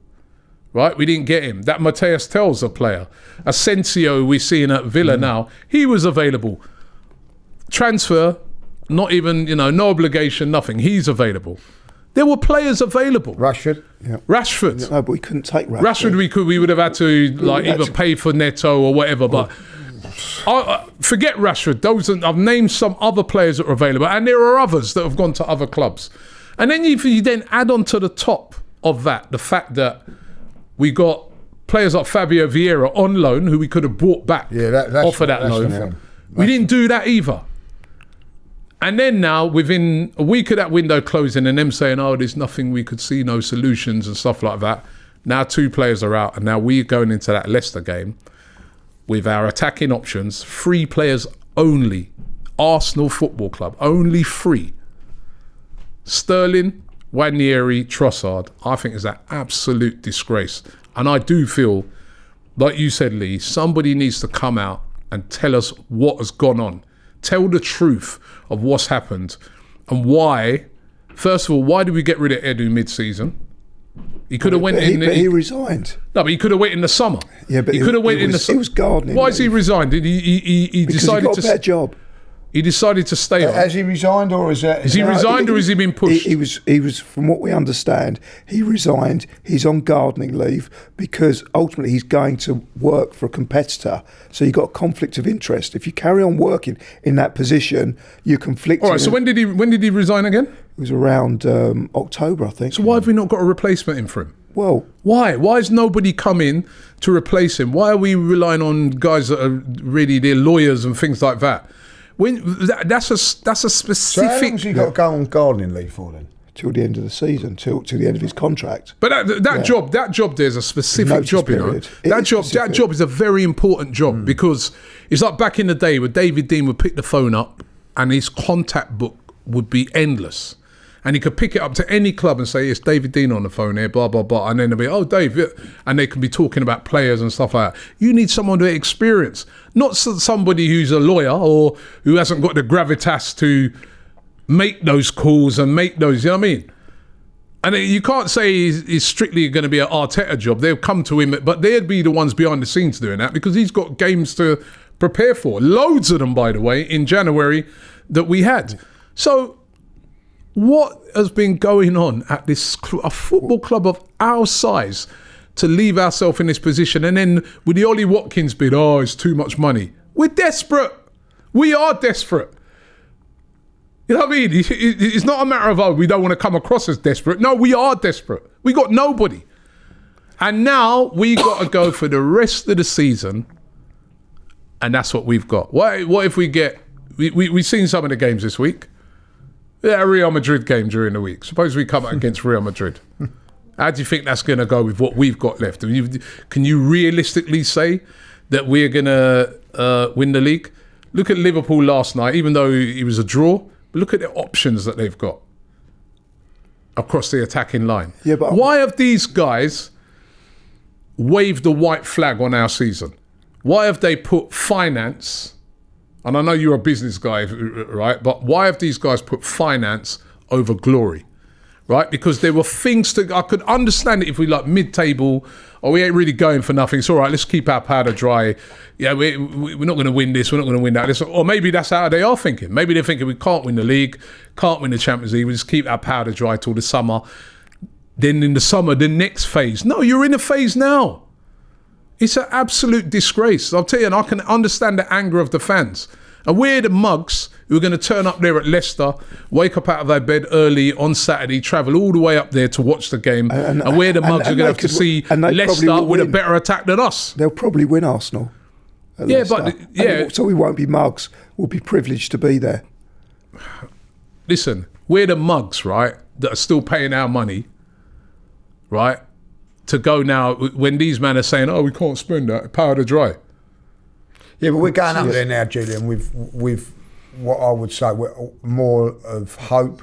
right? We didn't get him. That Matthias Tell's a player. Asensio, we're seeing at Villa now. He was available. Transfer, not even, no obligation, nothing. He's available. There were players available. Rashford. Yeah. Rashford. No, but we couldn't take Rashford. Rashford, we would have had to either pay for Neto or whatever. But forget Rashford. I've named some other players that are available, and there are others that have gone to other clubs. And then you then add on to the top of that the fact that we got players like Fabio Vieira on loan who we could have brought back off of that loan. We didn't do that either. And then now, within a week of that window closing and them saying, there's nothing we could see, no solutions and stuff like that. Now 2 players are out, and now we're going into that Leicester game with our attacking options, 3 players only. Arsenal Football Club, only 3. Sterling, Ranieri, Trossard. I think is an absolute disgrace. And I do feel, like you said, Lee, somebody needs to come out and tell us what has gone on. Tell the truth of what's happened and why. First of all, why did we get rid of Edu mid-season? He could have went in. But he resigned. No, but he could have went in the summer. Yeah, but he could have went in the summer. He was gardening. Why has he resigned? Did he because decided he got to? A better job. He decided to stay on. Has he resigned, or is that? Is he resigned, or has he been pushed? He was. From what we understand, he resigned. He's on gardening leave because ultimately he's going to work for a competitor. So you've got a conflict of interest. If you carry on working in that position, you're conflicting. All right. So when did he resign again? It was around October, I think. So why have we not got a replacement in for him? Well, why? Why has nobody come in to replace him? Why are we relying on guys that are really their lawyers and things like that? That's a So how specific. long's he got to go on gardening leave for then? Till the end of the season, till the end of his contract. But that job, there's a specific Notice job, you know. period. It That is job, specific. that job is a very important job because it's like back in the day where David Dean would pick the phone up and his contact book would be endless. And he could pick it up to any club and say, it's David Dean on the phone here, blah, blah, blah. And then they'll be, oh, Dave. Yeah. And they can be talking about players and stuff like that. You need someone with experience, not somebody who's a lawyer or who hasn't got the gravitas to make those calls and make those, you know what I mean? And you can't say he's strictly going to be an Arteta job. They'll come to him, but they'd be the ones behind the scenes doing that because he's got games to prepare for. Loads of them, by the way, in January that we had. So what has been going on at this a football club of our size to leave ourselves in this position? And then with the Ollie Watkins bid, oh, it's too much money. We're desperate. We are desperate. You know what I mean? It's not a matter of, oh, we don't want to come across as desperate. No, we are desperate. We got nobody. And now we got to go for the rest of the season. And that's what we've got. What if we get... We've seen some of the games this week. Yeah, a Real Madrid game during the week. Suppose we come out against Real Madrid. How do you think that's going to go with what we've got left? Can you realistically say that we're going to win the league? Look at Liverpool last night, even though it was a draw. But look at the options that they've got across the attacking line. Yeah, but why have these guys waved the white flag on our season? Why have they put finance, and I know you're a business guy, right? But why have these guys put finance over glory, right? Because there were things I could understand it if we like mid-table, or we ain't really going for nothing. It's all right, let's keep our powder dry. Yeah, we're not going to win this, we're not going to win that. Or maybe that's how they are thinking. Maybe they're thinking we can't win the league, can't win the Champions League, we just keep our powder dry till the summer. Then in the summer, the next phase. No, you're in a phase now. It's an absolute disgrace. I'll tell you, and I can understand the anger of the fans. And we're the mugs who are going to turn up there at Leicester, wake up out of their bed early on Saturday, travel all the way up there to watch the game. And we're the mugs who are going to have to see Leicester with a better attack than us. They'll probably win Arsenal. Yeah, but so we won't be mugs. We'll be privileged to be there. Listen, we're the mugs, right, that are still paying our money, right, to go now when these men are saying, oh, we can't spend that, powder dry. Yeah, but we're going up there now, Julian, with what I would say more of hope,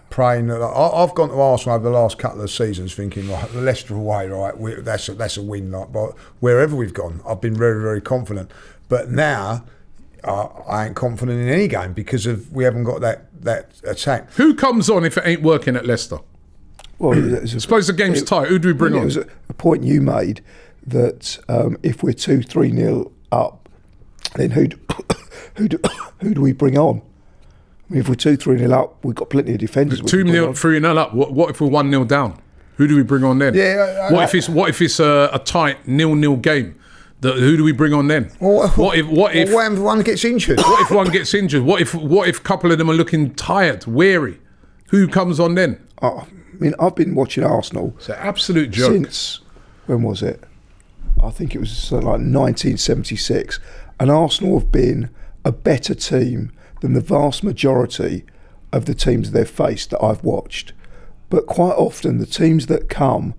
praying. I've gone to Arsenal over the last couple of seasons thinking, like, Leicester away, right, that's a win. Like, but wherever we've gone, I've been very, very confident. But now, I ain't confident in any game because we haven't got that attack. Who comes on if it ain't working at Leicester? Well, suppose the game's tight. Who do we bring on? It was a point you made that if we're 2-3-0 up, then who do we bring on? I mean, if we're 2-3-0 up, we've got plenty of defenders. 2-0, 3-0 up. What if we're 1-0 down? Who do we bring on then? Yeah. What if it's a tight 0-0 game? Who do we bring on then? What if one gets injured? What if one gets injured? What if a couple of them are looking tired, weary? Who comes on then? I mean, I've been watching Arsenal. It's an absolute joke. Since, when was it? I think it was something like 1976. And Arsenal have been a better team than the vast majority of the teams they've faced that I've watched. But quite often the teams that come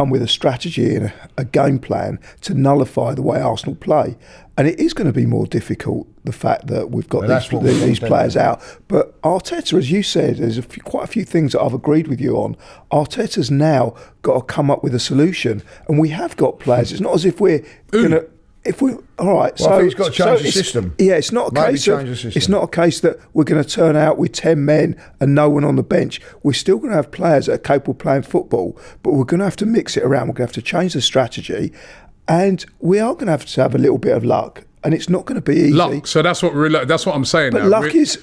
with a strategy and a game plan to nullify the way Arsenal play. And it is going to be more difficult, the fact that we've got these players out. But Arteta, as you said, there's quite a few things that I've agreed with you on. Arteta's now got to come up with a solution. And we have got players. It's not as if we're going to... all right, well, I think he's got to change the system. Yeah, it's not a case that we're going to turn out with 10 men and no one on the bench. We're still going to have players that are capable of playing football, but we're going to have to mix it around. We're going to have to change the strategy, and we are going to have a little bit of luck. And it's not going to be easy. Luck. So that's what I'm saying. But now. Luck is.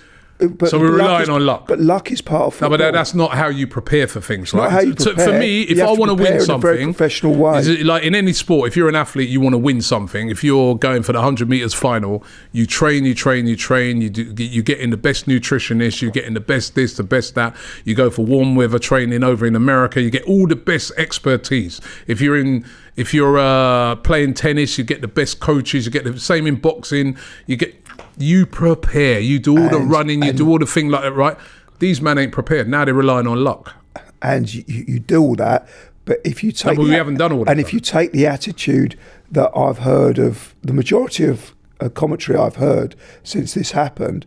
So we're relying on luck. But luck is part of football. No, but that's not how you prepare for things, right? Not how you prepare. For me, if I want to win something, in a very professional way. Like in any sport, if you're an athlete, you want to win something. If you're going for the 100 meters final, you train. You get in the best nutritionist. You get in the best this, the best that. You go for warm weather training over in America. You get all the best expertise. If you're in If you're playing tennis, you get the best coaches. You get the same in boxing. You prepare. You do all the running. You do all the thing like that, right? These men ain't prepared. Now they're relying on luck. And you do all that, but if you take... No, but we haven't done all that. And if you take the attitude that I've heard of, the majority of commentary I've heard since this happened,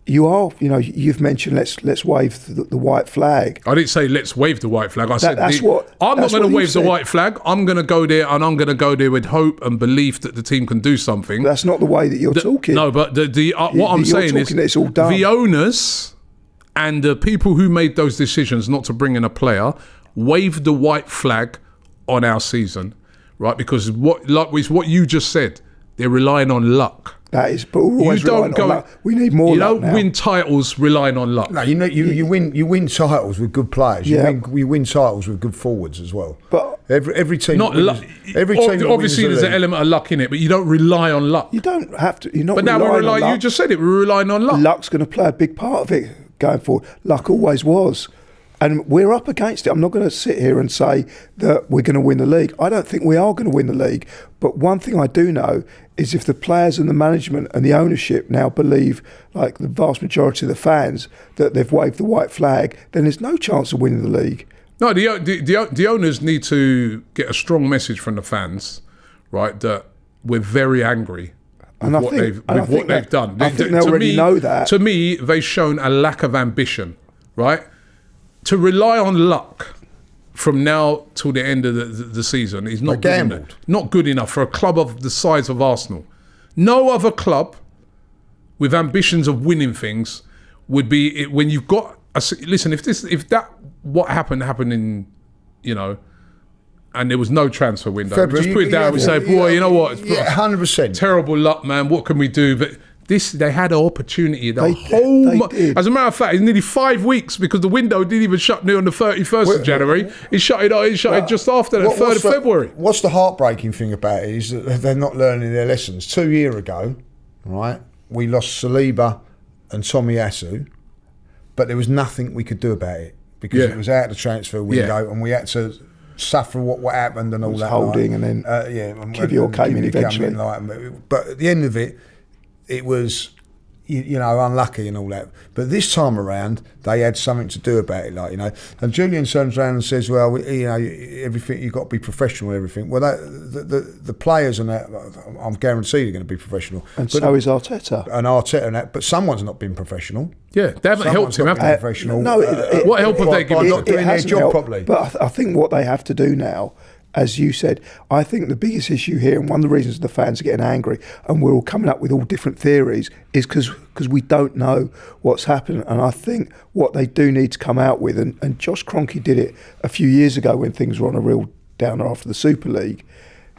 you've mentioned let's wave the white flag. I didn't say let's wave the white flag. I said I'm not going to wave the white flag. I'm going to go there, and I'm going to go there with hope and belief that the team can do something. That's not the way that you're talking. No, but what I'm saying is it's all done. The owners and the people who made those decisions not to bring in a player waved the white flag on our season, right? Because what you just said, they're relying on luck. That is, but we're always relying on luck. We need more luck now. You don't win titles relying on luck. No, you win titles with good players. You win titles with good forwards as well. But every team, obviously there's an element of luck in it, but you don't rely on luck. You don't have to. You're not. But now we're relying. You just said it. We're relying on luck. Luck's going to play a big part of it going forward. Luck always was. And we're up against it. I'm not going to sit here and say that we're going to win the league. I don't think we are going to win the league. But one thing I do know is if the players and the management and the ownership now believe, like the vast majority of the fans, that they've waved the white flag, then there's no chance of winning the league. No, the owners need to get a strong message from the fans, right, that we're very angry with what they've done. I think they already know that. To me, they've shown a lack of ambition, right? To rely on luck from now till the end of the season is not good enough. Not good enough for a club of the size of Arsenal. No other club with ambitions of winning things would be when you've got. Listen, if what happened in, and there was no transfer window. February, just put it down and say, boy, you know what? 100%. Terrible luck, man. What can we do? But they had an opportunity. They did. As a matter of fact, it's nearly 5 weeks because the window didn't even shut on the 31st of January. It shut it just after the 3rd of February. What's the heartbreaking thing about it is that they're not learning their lessons. 2 years ago, right, we lost Saliba and Tomiyasu, but there was nothing we could do about it because it was out of the transfer window and we had to suffer what happened and all that. Holding and then Kivior came in eventually. But at the end of it, it was, unlucky and all that. But this time around, they had something to do about it, And Julian turns around and says, "Well, everything you've got to be professional. Everything." Well, the players and that, I'm guaranteed, are going to be professional. And so is Arteta. And Arteta and that, but someone's not been professional. Yeah, they haven't helped him, have they? Professional. No, what help have they given? Not doing their job properly. But I think what they have to do now, as you said, I think the biggest issue here, and one of the reasons the fans are getting angry, and we're all coming up with all different theories, is because we don't know what's happened. And I think what they do need to come out with, and Josh Kroenke did it a few years ago when things were on a real downer after the Super League.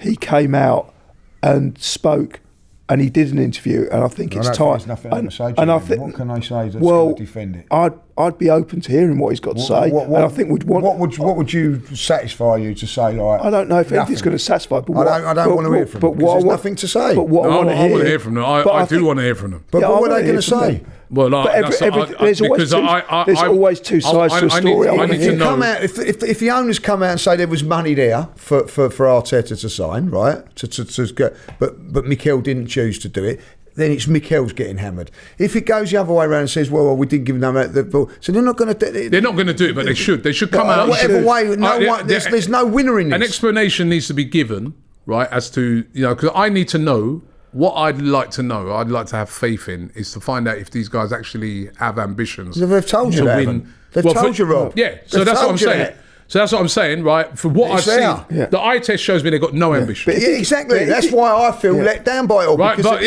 He came out and spoke, and he did an interview, and I think it's time. There's nothing to say to him. What can I say that's going to defend it? I'd be open to hearing what he's got to say, and I think we'd want. What would you satisfy you to say? Like, I don't know if anything's going to satisfy. But I don't want to hear from them. There's nothing to say. But what I want to hear from them. I do want to hear from them. But what are they going to say? Well, there's always two sides to a story. If the owners come out and say there was money there for Arteta to sign, right? To go, but Mikel didn't choose to do it. Then it's Mikel's getting hammered. If it goes the other way around and says, "Well, we didn't give them that," so they're not going to. They're not going to do it, but they should. They should come out. Whatever way, there's no winner in this. An explanation needs to be given, right? As to because I need to know. What I'd like to know, I'd like to have faith in, is to find out if these guys actually have ambitions. They've told you that. They've told you, Rob. Yeah, so that's what I'm saying. So that's what I'm saying, right? For what I've seen, the eye test shows me they've got no ambition. But exactly. That's wwhy I feel let down by it all. Right, because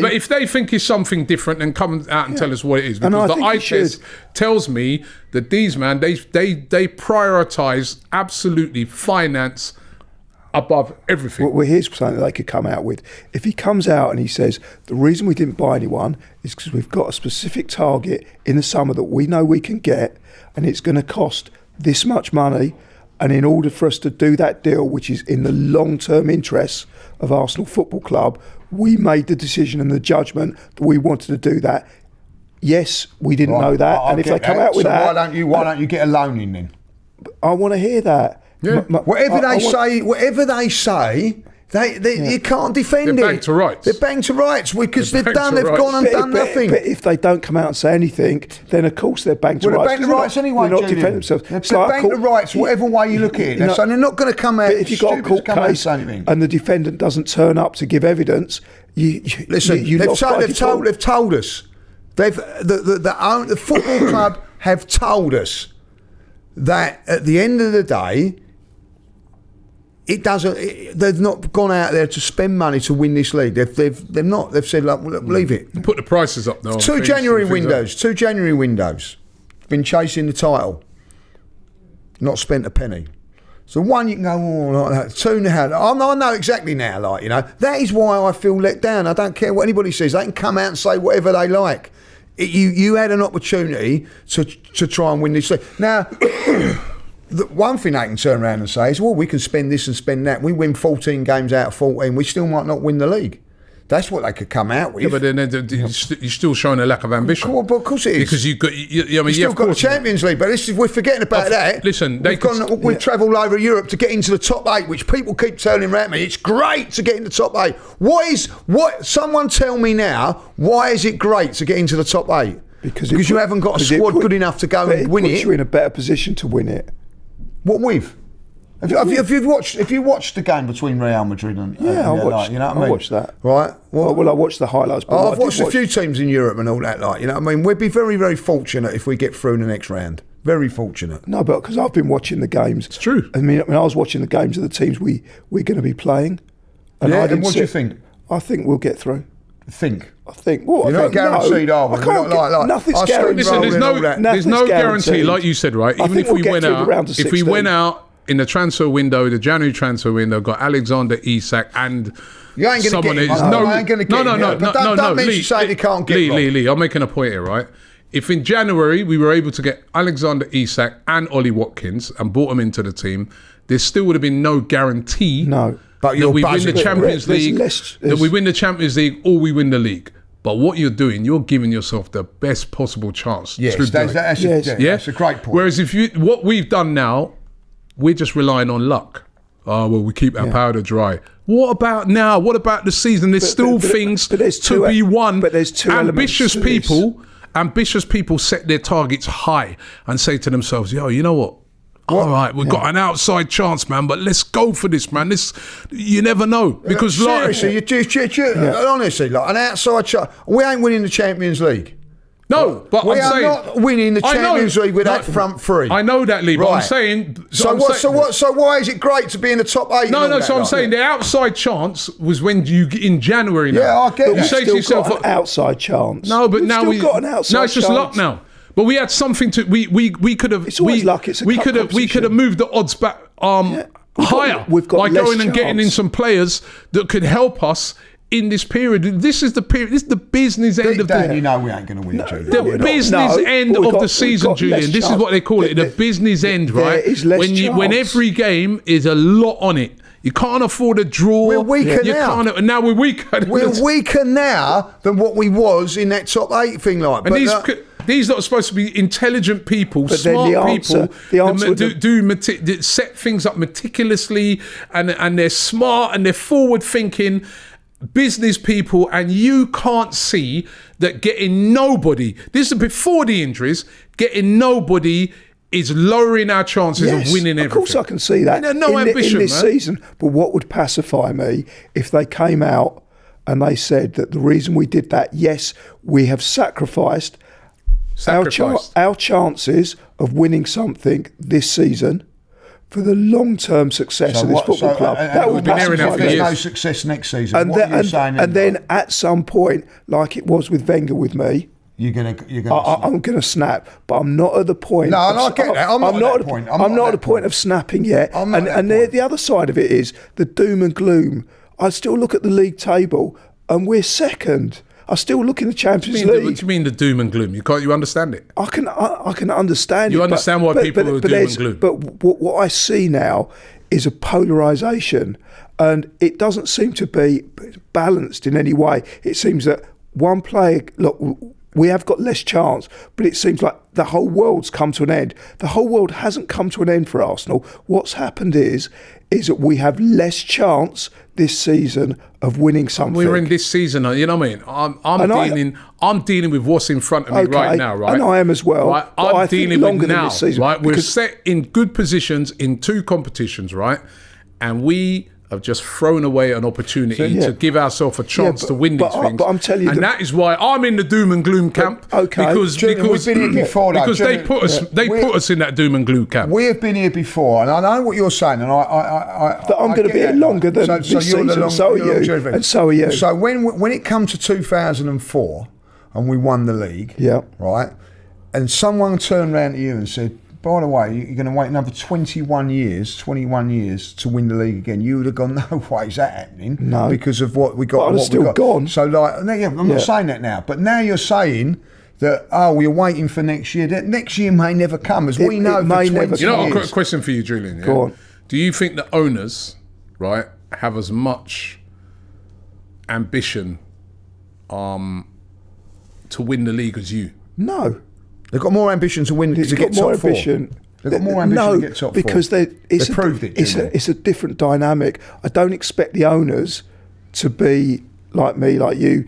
but if they think it's something different, then come out and tell us what it is. Because the eye test tells me that these man, they prioritise absolutely finance above everything. Well, here's something that they could come out with. If he comes out and he says, the reason we didn't buy anyone is because we've got a specific target in the summer that we know we can get, and it's going to cost this much money, and in order for us to do that deal, which is in the long-term interests of Arsenal Football Club, we made the decision and the judgment that we wanted to do that. Yes, we didn't know that, and if they come out with that... Why don't you get a loan in then? I want to hear that. Yeah. Whatever they say, you can't defend They're it. banged to rights. They're banged to rights because they've gone and done nothing. But if they don't come out and say anything, then of course they're banged to rights. They're banged to rights anyway, They're not Julian. defending themselves. They're banged to rights, whatever way you look at it. So they're not going to come out. But if you've got a court case and the defendant doesn't turn up to give evidence, listen. They've told us. The football club have told us that at the end of the day, it doesn't. They've not gone out there to spend money to win this league. They've not. They've said, "Look, leave it." Put the prices up now. Two January windows. Been chasing the title. Not spent a penny. So one, you can go, like that. Two now. I know exactly now. That is why I feel let down. I don't care what anybody says. They can come out and say whatever they like. You had an opportunity to try and win this league. Now. The one thing they can turn around and say is, well, we can spend this and spend that. We win 14 games out of 14. We still might not win the league. That's what they could come out with. Yeah, but then you're still showing a lack of ambition. Well, of course it is. Because you've got... you've still got the Champions League, but we're forgetting about that. Listen, we've travelled over Europe to get into the top 8, which people keep telling around me. It's great to get in the top 8. Someone tell me now, why is it great to get into the top 8? Because you haven't got a squad good enough to go and win it. It puts you in a better position to win it. What with? If you watched the game between Real Madrid and I watched. You know what I mean? I watched that. Right. Well, I watched the highlights. But I've watched a few teams in Europe and all that. You know what I mean? We'd be very, very fortunate if we get through the next round. Very fortunate. No, but because I've been watching the games. It's true. I mean, I was watching the games of the teams we're going to be playing. And what do you think? I think we'll get through. I think. Well, you're not guaranteed, are we? Nothing's guaranteed. Listen, there's no guarantee, like you said, right? Even if we went out in the transfer window, the January transfer window, got Alexander Isak and you ain't going to get him. I ain't going to get him. No. Don't mention saying you can't get him. Lee, I'm making a point here, right? If in January we were able to get Alexander Isak and Ollie Watkins and brought them into the team, there still would have been no guarantee. No. But that we win the Champions League, that we win the Champions League or we win the league. But what you're doing, you're giving yourself the best possible chance. Yes, to that's a great point. Whereas what we've done now, we're just relying on luck. Oh, well, we keep our powder dry. What about now? What about the season? There's still things to be won. But there's two ambitious people set their targets high and say to themselves, yo, you know what? All right, we've got an outside chance, man, but let's go for this, man. You never know. Because seriously, honestly, like an outside chance. We ain't winning the Champions League. No, but we are not winning the Champions League with that front three. I know that, Lee, but I'm saying... So why is it great to be in the top 8? No, so I'm saying the outside chance was when you, in January now. Yeah, I get that. You say to yourself... got an outside chance. No, but now we've got an outside chance. No, it's just luck now. But we had something to... We could have... It's always luck. It's a we could have moved the odds back higher by going and getting in some players that could help us in this period. This is the period. This is the business end of the... You know we ain't going to win, Julian. The business end of the season, Julian. This is what they call it. The business end, right? When every game is a lot on it. You can't afford a draw. We're weaker now. Now we're weaker. We're weaker now than what we was in that top 8 thing. These are supposed to be intelligent people, smart people, that set things up meticulously, and they're smart and they're forward thinking business people, and you can't see that getting nobody, this is before the injuries, getting nobody is lowering our chances of winning everything. Of course I can see that ambition, in this season. But what would pacify me if they came out and they said that the reason we did that, yes, we have sacrificed. Our chances of winning something this season for the long-term success of this football club. That would pacify me. There's no success next season. And then at some point, like it was with Wenger with me, I'm going to snap, but I'm not at the point. No, I get that. I'm not at the point. I'm not at the point of snapping yet. And the other side of it is the doom and gloom. I still look at the league table, and we're second. I still look in the Champions League. What do you mean the doom and gloom? You understand it? I can understand it. You understand why people are doom and gloom. But what I see now is a polarisation, and it doesn't seem to be balanced in any way. It seems that one player, look, we have got less chance, but it seems like the whole world's come to an end. The whole world hasn't come to an end for Arsenal. What's happened is that we have less chance this season of winning something. We're in this season, you know what I mean? I'm dealing with what's in front of me right now, right? And I am as well. Right? I'm dealing with now, right? We're set in good positions in 2 competitions, right? And we have just thrown away an opportunity to give ourselves a chance to win these things. But I'm telling you, and that is why I'm in the doom and gloom camp. Because we've been here before, because they put us in that doom and gloom camp. We have been here before, and I know what you're saying, and I'm going to be here longer than this season. So are you, and so are you. So when it comes to 2004, and we won the league, right, and someone turned around to you and said, by the way, you're going to wait another 21 years to win the league again. You would have gone, no way is that happening. No. Because of what we got. But it's still gone. So, I'm not saying that now. But now you're saying that, we're waiting for next year. That next year may never come, as we know for 20 years. You know, I've got a question for you, Julian. Yeah? Go on. Do you think the owners, right, have as much ambition to win the league as you? No. They've got more ambition to win to get top 4. They've got more ambition to get top 4. Because they proved it. It's a different dynamic. I don't expect the owners to be like me, like you,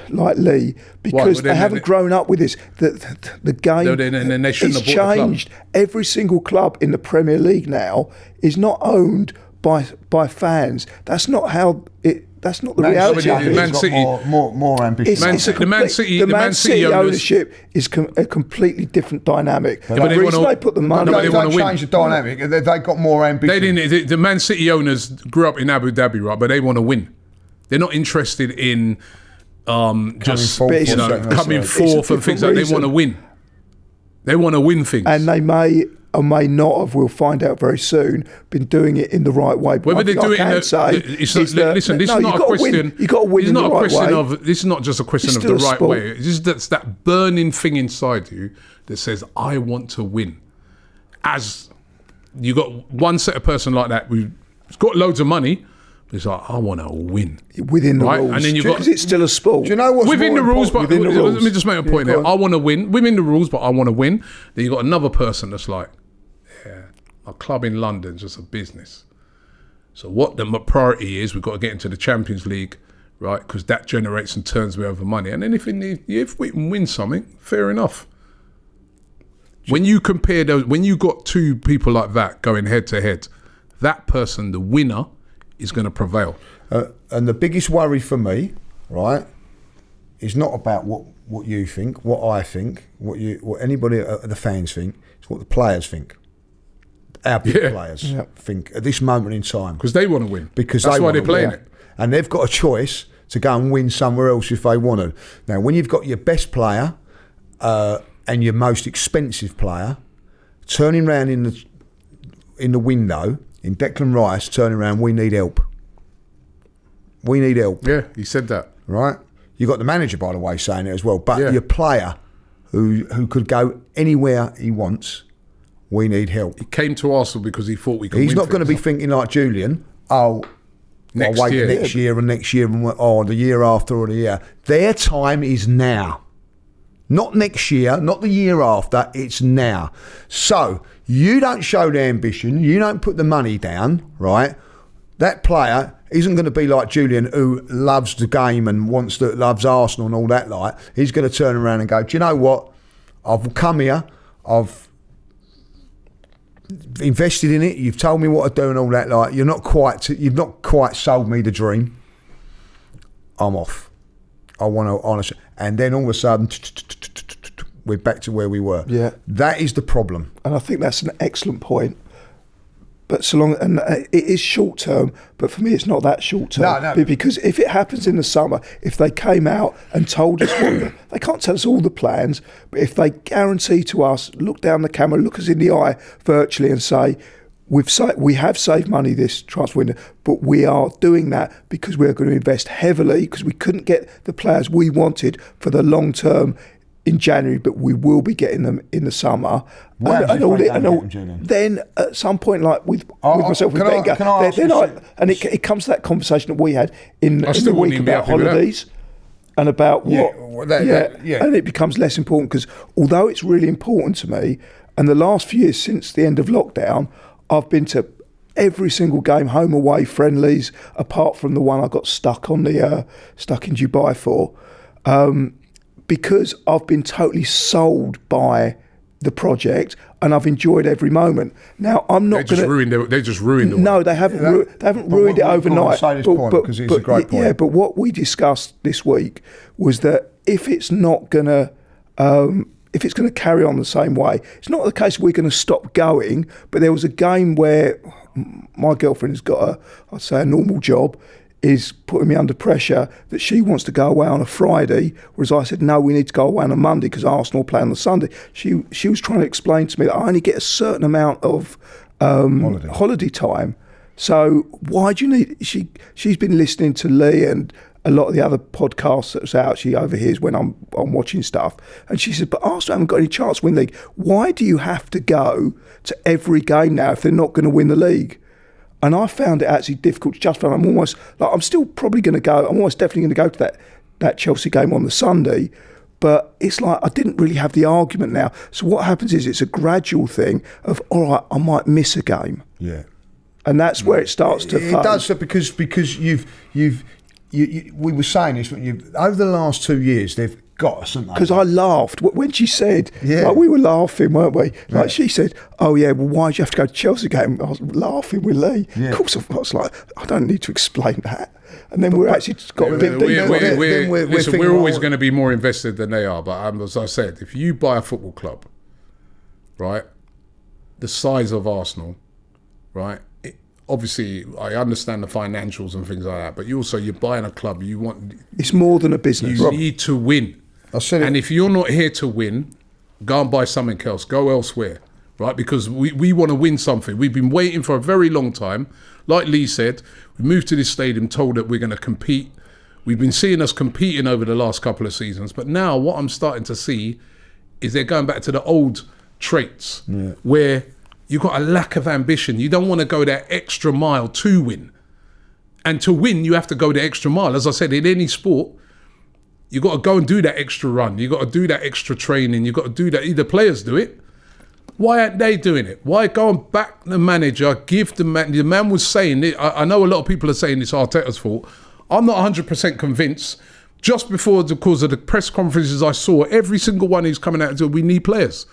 like Lee, because they haven't grown up with this. The game is changed. Every single club in the Premier League now is not owned by fans. That's not how it. That's not the reality. Man City more ambitious. The Man City ownership is a completely different dynamic. But the reason they put the money, they changed the dynamic. They got more ambition. They didn't. The Man City owners grew up in Abu Dhabi, right? But they want to win. They're not interested in just coming fourth and things like that. They want to win. They want to win things, and they may or may not have, we'll find out very soon, been doing it in the right way. But whether they do it in listen, this is not a question. You've got to win in the right way. This is not just a question of the right way. It's that burning thing inside you that says, I want to win. As you got one set of person like that who's got loads of money, it's like, I want to win. Within the rules. And then because it's still a sport. Do you know what's within the rules? But within the rules. Let me just make a point there. I want to win. Within the rules, but I want to win. Then you got another person that's like, a club in London's just a business. So what the priority is, we've got to get into the Champions League, right? Because that generates and turns me over money. And then if we can win something, fair enough. When you compare those, when you got 2 people like that going head to head, that person, the winner, is going to prevail. And the biggest worry for me, right, is not about what you think, what I think, what anybody, the fans think. It's what the players think. Our big players think at this moment in time. Because they want to win. Because that's why they're playing it. And they've got a choice to go and win somewhere else if they want to. Now, when you've got your best player and your most expensive player turning around in the window, in Declan Rice turning around, we need help. We need help. Yeah, he said that. Right? You got the manager, by the way, saying it as well. But your player who could go anywhere he wants, we need help. He came to Arsenal because he thought we could He's win. not going to be thinking like Julian, next year and next year and the year after or the year. Their time is now. Not next year, not the year after, it's now. So, you don't show the ambition, you don't put the money down, right? That player isn't going to be like Julian, who loves the game and loves Arsenal and all that like. He's going to turn around and go, do you know what? I've come here, I've invested in it, you've told me what to do and all that like. You've not quite sold me the dream. I'm off. I want to honestly. And then all of a sudden, we're back to where we were. Yeah, that is the problem. And I think that's an excellent point. But it is short term, but for me, it's not that short term. No. Because if it happens in the summer, if they came out and told us, they can't tell us all the plans, but if they guarantee to us, look down the camera, look us in the eye virtually and say, we have saved money this transfer window, but we are doing that because we're going to invest heavily because we couldn't get the players we wanted for the long term in January, but we will be getting them in the summer. Then at some point, like with myself, with Wenger, it comes to that conversation that we had in the week about holidays and about And it becomes less important because although it's really important to me, and the last few years since the end of lockdown, I've been to every single game, home away, friendlies, apart from the one I got stuck in Dubai for, because I've been totally sold by the project and I've enjoyed every moment. Now I'm not going to. They just ruined it. No, they haven't. They haven't ruined it overnight. Because it's a great point. Yeah, but what we discussed this week was that if it's not going to. If it's going to carry on the same way, it's not the case we're going to stop going, but there was a game where my girlfriend has got a normal job, is putting me under pressure that she wants to go away on a Friday, whereas I said, no, we need to go away on a Monday because Arsenal play on the Sunday. She was trying to explain to me that I only get a certain amount of holiday time. So why do you need... She's been listening to Lee and a lot of the other podcasts that's out. She overhears when I'm watching stuff. And she said, but Arsenal haven't got any chance to win the league. Why do you have to go to every game now if they're not going to win the league? And I found it actually difficult to justify. I'm still probably going to go. I'm almost definitely going to go to that Chelsea game on the Sunday. But it's like I didn't really have the argument now. So what happens is it's a gradual thing of, all right, I might miss a game. Yeah. And that's where it starts to fade. It does, because we were saying this over the last 2 years. They've got us, haven't they? Because I laughed when she said, like, we were laughing, weren't we? Like she said, "Oh yeah, well, why do you have to go to Chelsea game?" I was laughing with Lee. Yeah. Of course, I was like, I don't need to explain that. And then we're actually got a bit deeper. We're always going to be more invested than they are. But as I said, if you buy a football club, right, the size of Arsenal, right. Obviously, I understand the financials and things like that, but you're buying a club. It's more than a business. You need to win. And if you're not here to win, go and buy something else. Go elsewhere, right? Because we want to win something. We've been waiting for a very long time. Like Lee said, we moved to this stadium told that we're going to compete. We've been seeing us competing over the last couple of seasons. But now what I'm starting to see is they're going back to the old traits where you've got a lack of ambition. You don't want to go that extra mile to win. And to win, you have to go the extra mile. As I said, in any sport, you got to go and do that extra run. You got to do that extra training. You got to do that. Either players do it. Why aren't they doing it? Why go and back the manager, give the man was saying it. I know a lot of people are saying it's Arteta's fault. I'm not 100% convinced. Just before the cause of the press conferences I saw, every single one who's coming out and said, we need players.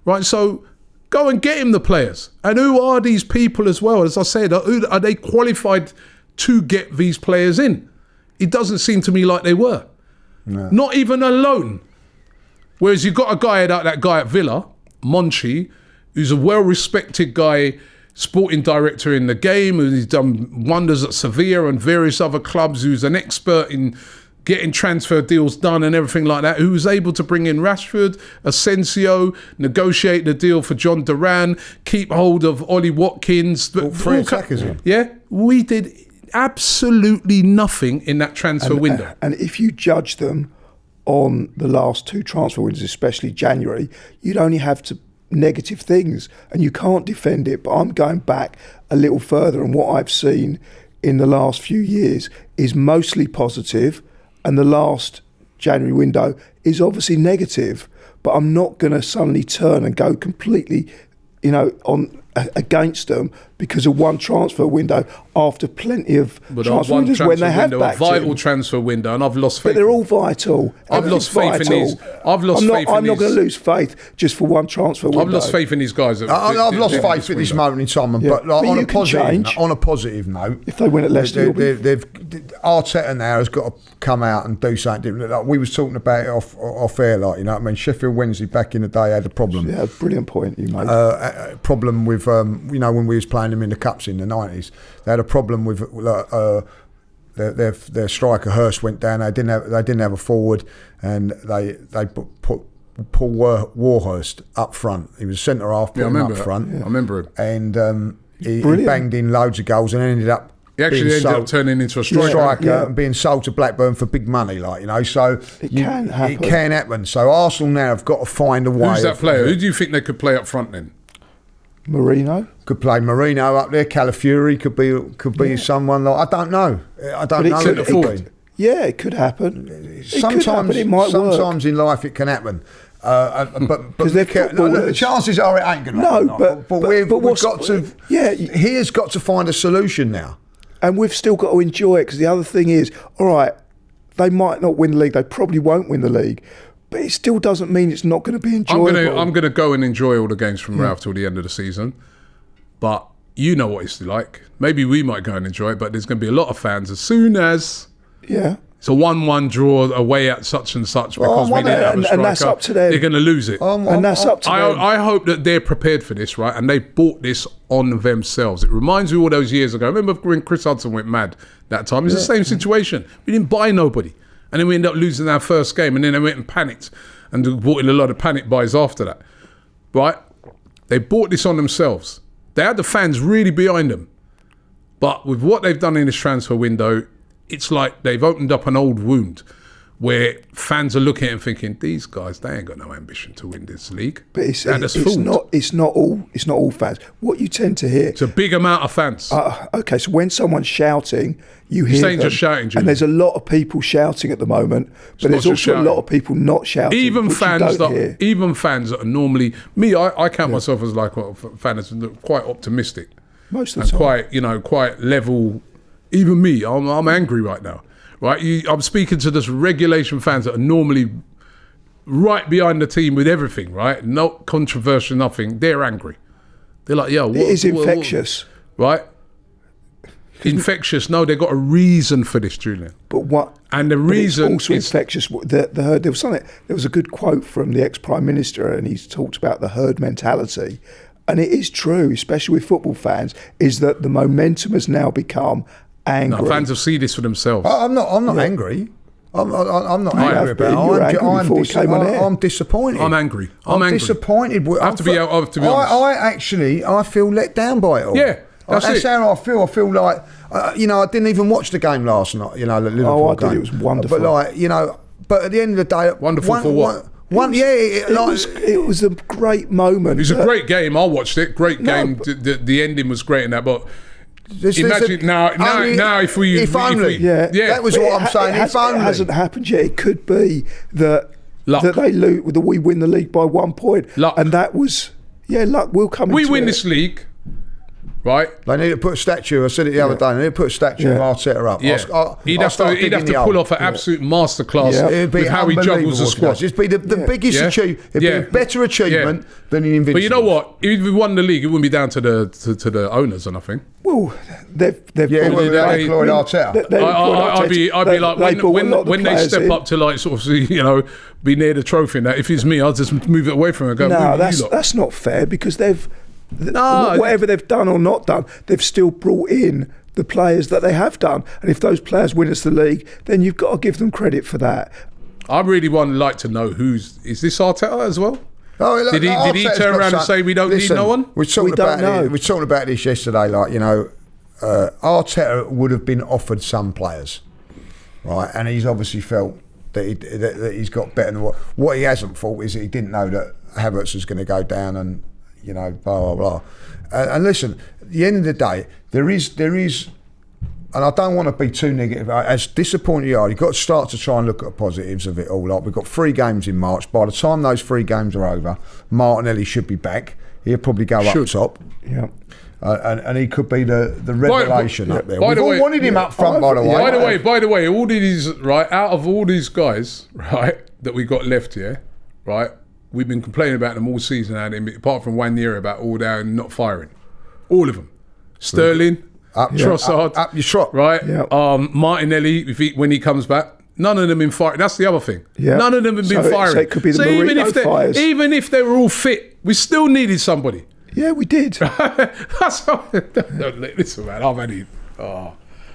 Right, so go and get him the players. And who are these people as well? As I said, are they qualified to get these players in? It doesn't seem to me like they were. No. Not even a loan. Whereas you've got a guy, that guy at Villa, Monchi, who's a well-respected guy, sporting director in the game, who's done wonders at Sevilla and various other clubs, who's an expert in getting transfer deals done and everything like that, who was able to bring in Rashford, Asensio, negotiate the deal for John Duran, keep hold of Ollie Watkins. Three attackers in. Yeah, we did absolutely nothing in that transfer window. And if you judge them on the last two transfer windows, especially January, you'd only have to negative things and you can't defend it. But I'm going back a little further, and what I've seen in the last few years is mostly positive. And the last January window is obviously negative, but I'm not going to suddenly turn and go completely, against them because of one transfer window after plenty of transfer windows when they have backed a vital transfer window, and I've lost faith. But they're all vital. I've lost faith in these. I'm not going to lose faith just for one transfer window. I've lost faith in these guys. I've lost faith at this moment in time, but on a positive note, if they win at Leicester, Arteta now has got to come out and do something different. Like we was talking about it off air, like, you know what I mean. Sheffield Wednesday back in the day had a problem. Yeah, brilliant point you made. A problem with when we was playing them in the cups in the 90s, they had a problem with their striker Hurst went down. They didn't have a forward, and they put Paul Warhurst up front. He was centre half, put him up front. Yeah. I remember him, and he banged in loads of goals and ended up. He actually ended up turning into a striker and being sold to Blackburn for big money, So it can happen. It can happen. So Arsenal now have got to find a way. Who's that player? Who do you think they could play up front then? Marino could play Marino up there. Calafiori could be someone. I don't know. Yeah, it could happen. Sometimes it might work. Sometimes in life it can happen. But the chances are it ain't going to happen. But we've got to. Yeah, he has got to find a solution now, and we've still got to enjoy it, because the other thing is, all right, they might not win the league. They probably won't win the league, but it still doesn't mean it's not going to be enjoyable. I'm going to go and enjoy all the games from Ralph till the end of the season, but you know what it's like. Maybe we might go and enjoy it, but there's going to be a lot of fans as soon as it's a 1-1 draw away at such and such because we didn't have a striker, and that's up to them. They're going to lose it. And that's up to them. I hope that they're prepared for this, right? And they bought this on themselves. It reminds me of all those years ago. Remember when Chris Hudson went mad that time? It's the same situation. We didn't buy nobody. And then we ended up losing our first game, and then they went and panicked and bought in a lot of panic buys after that, right? They bought this on themselves. They had the fans really behind them. But with what they've done in this transfer window, it's like they've opened up an old wound where fans are looking at it and thinking, these guys, they ain't got no ambition to win this league. But it's not all fans. What you tend to hear, it's a big amount of fans. Okay, so when someone's shouting, you hear them, just shouting, Julian. And there's a lot of people shouting at the moment, but there's also a lot of people not shouting. Even fans that are normally me, I count myself as like a fan that's quite optimistic. Most of the time. Quite level. Even me, I'm angry right now. Right, I'm speaking to this regulation fans that are normally right behind the team with everything. Right, no controversial, nothing. They're angry. They're like, "Yo, it is infectious." Right? Infectious. No, they've got a reason for this, Julian. But what? And the reason it's also infectious. The herd. There was a good quote from the ex-Prime Minister, and he talked about the herd mentality. And it is true, especially with football fans, is that the momentum has now become angry. No, fans have seen this for themselves. I'm not angry. I'm not angry about it. I'm disappointed. I'm angry. I'm disappointed. I have to be honest. I feel let down by it all. Yeah, that's how I feel. I feel like, I didn't even watch the game last night, the Liverpool game. It was wonderful. But but at the end of the day... Wonderful for what? It was a great moment. It was a great game. I watched it. Great game. The ending was great in that, but... Imagine now if only. That was what I'm saying. If only. It hasn't happened yet. It could be that they lose, that we win the league by 1 point. Luck. And that was, luck will come we into win it. this league, right? They need to put a statue. I said it the other day. They need to put a statue of Arteta up. Yeah. He'd have to pull off an absolute masterclass with how he juggles the squad. It'd be the biggest achievement. It'd be a better achievement than the Invincible. But you know what? If we won the league, it wouldn't be down to the owners or nothing. Well, they've employed Arteta. I'd be like when they step up to like sort of be near the trophy and that. If it's me, I'll just move it away from it. And go, no, that's not fair, because whatever they've done or not done, they've still brought in the players that they have done. And if those players win us the league, then you've got to give them credit for that. I really would like to know is this Arteta as well? Oh, did he turn around and say we don't need no one? We were talking about this yesterday. Arteta would have been offered some players, right? And he's obviously felt that he's got better than what he hasn't thought is that he didn't know that Havertz was going to go down and blah blah blah. And listen, at the end of the day, there is. And I don't want to be too negative. As disappointed you are, you've got to start to try and look at the positives of it all. Like, we've got 3 games in March. By the time those 3 games are over, Martinelli should be back. He'll probably go up top. Yeah. And he could be the revelation up there. We've all wanted him up front, by the way. By the way, all these, right, out of all these guys, right, that we got left here, right, we've been complaining about them all season, apart from 1 year about all down not firing. All of them. Sterling... Trossard, up your trot, right? Yeah. Martinelli, when he comes back, none of them been firing. That's the other thing. Yeah. None of them have been firing. So it could be the Marino fires. Even if they were all fit, we still needed somebody. Yeah, we did. Listen, man, I've had it.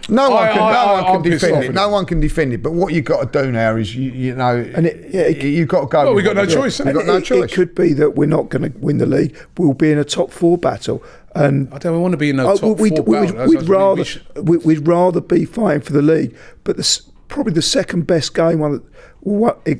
No one can defend it. No one can defend it. But what you've got to do now is, you've got to go. Well, we've got no choice. We've got no choice. It could be that we're not going to win the league. We'll be in a top 4 battle. And I don't want to be in a top 4 battle. We'd rather be fighting for the league. But probably the second best game, at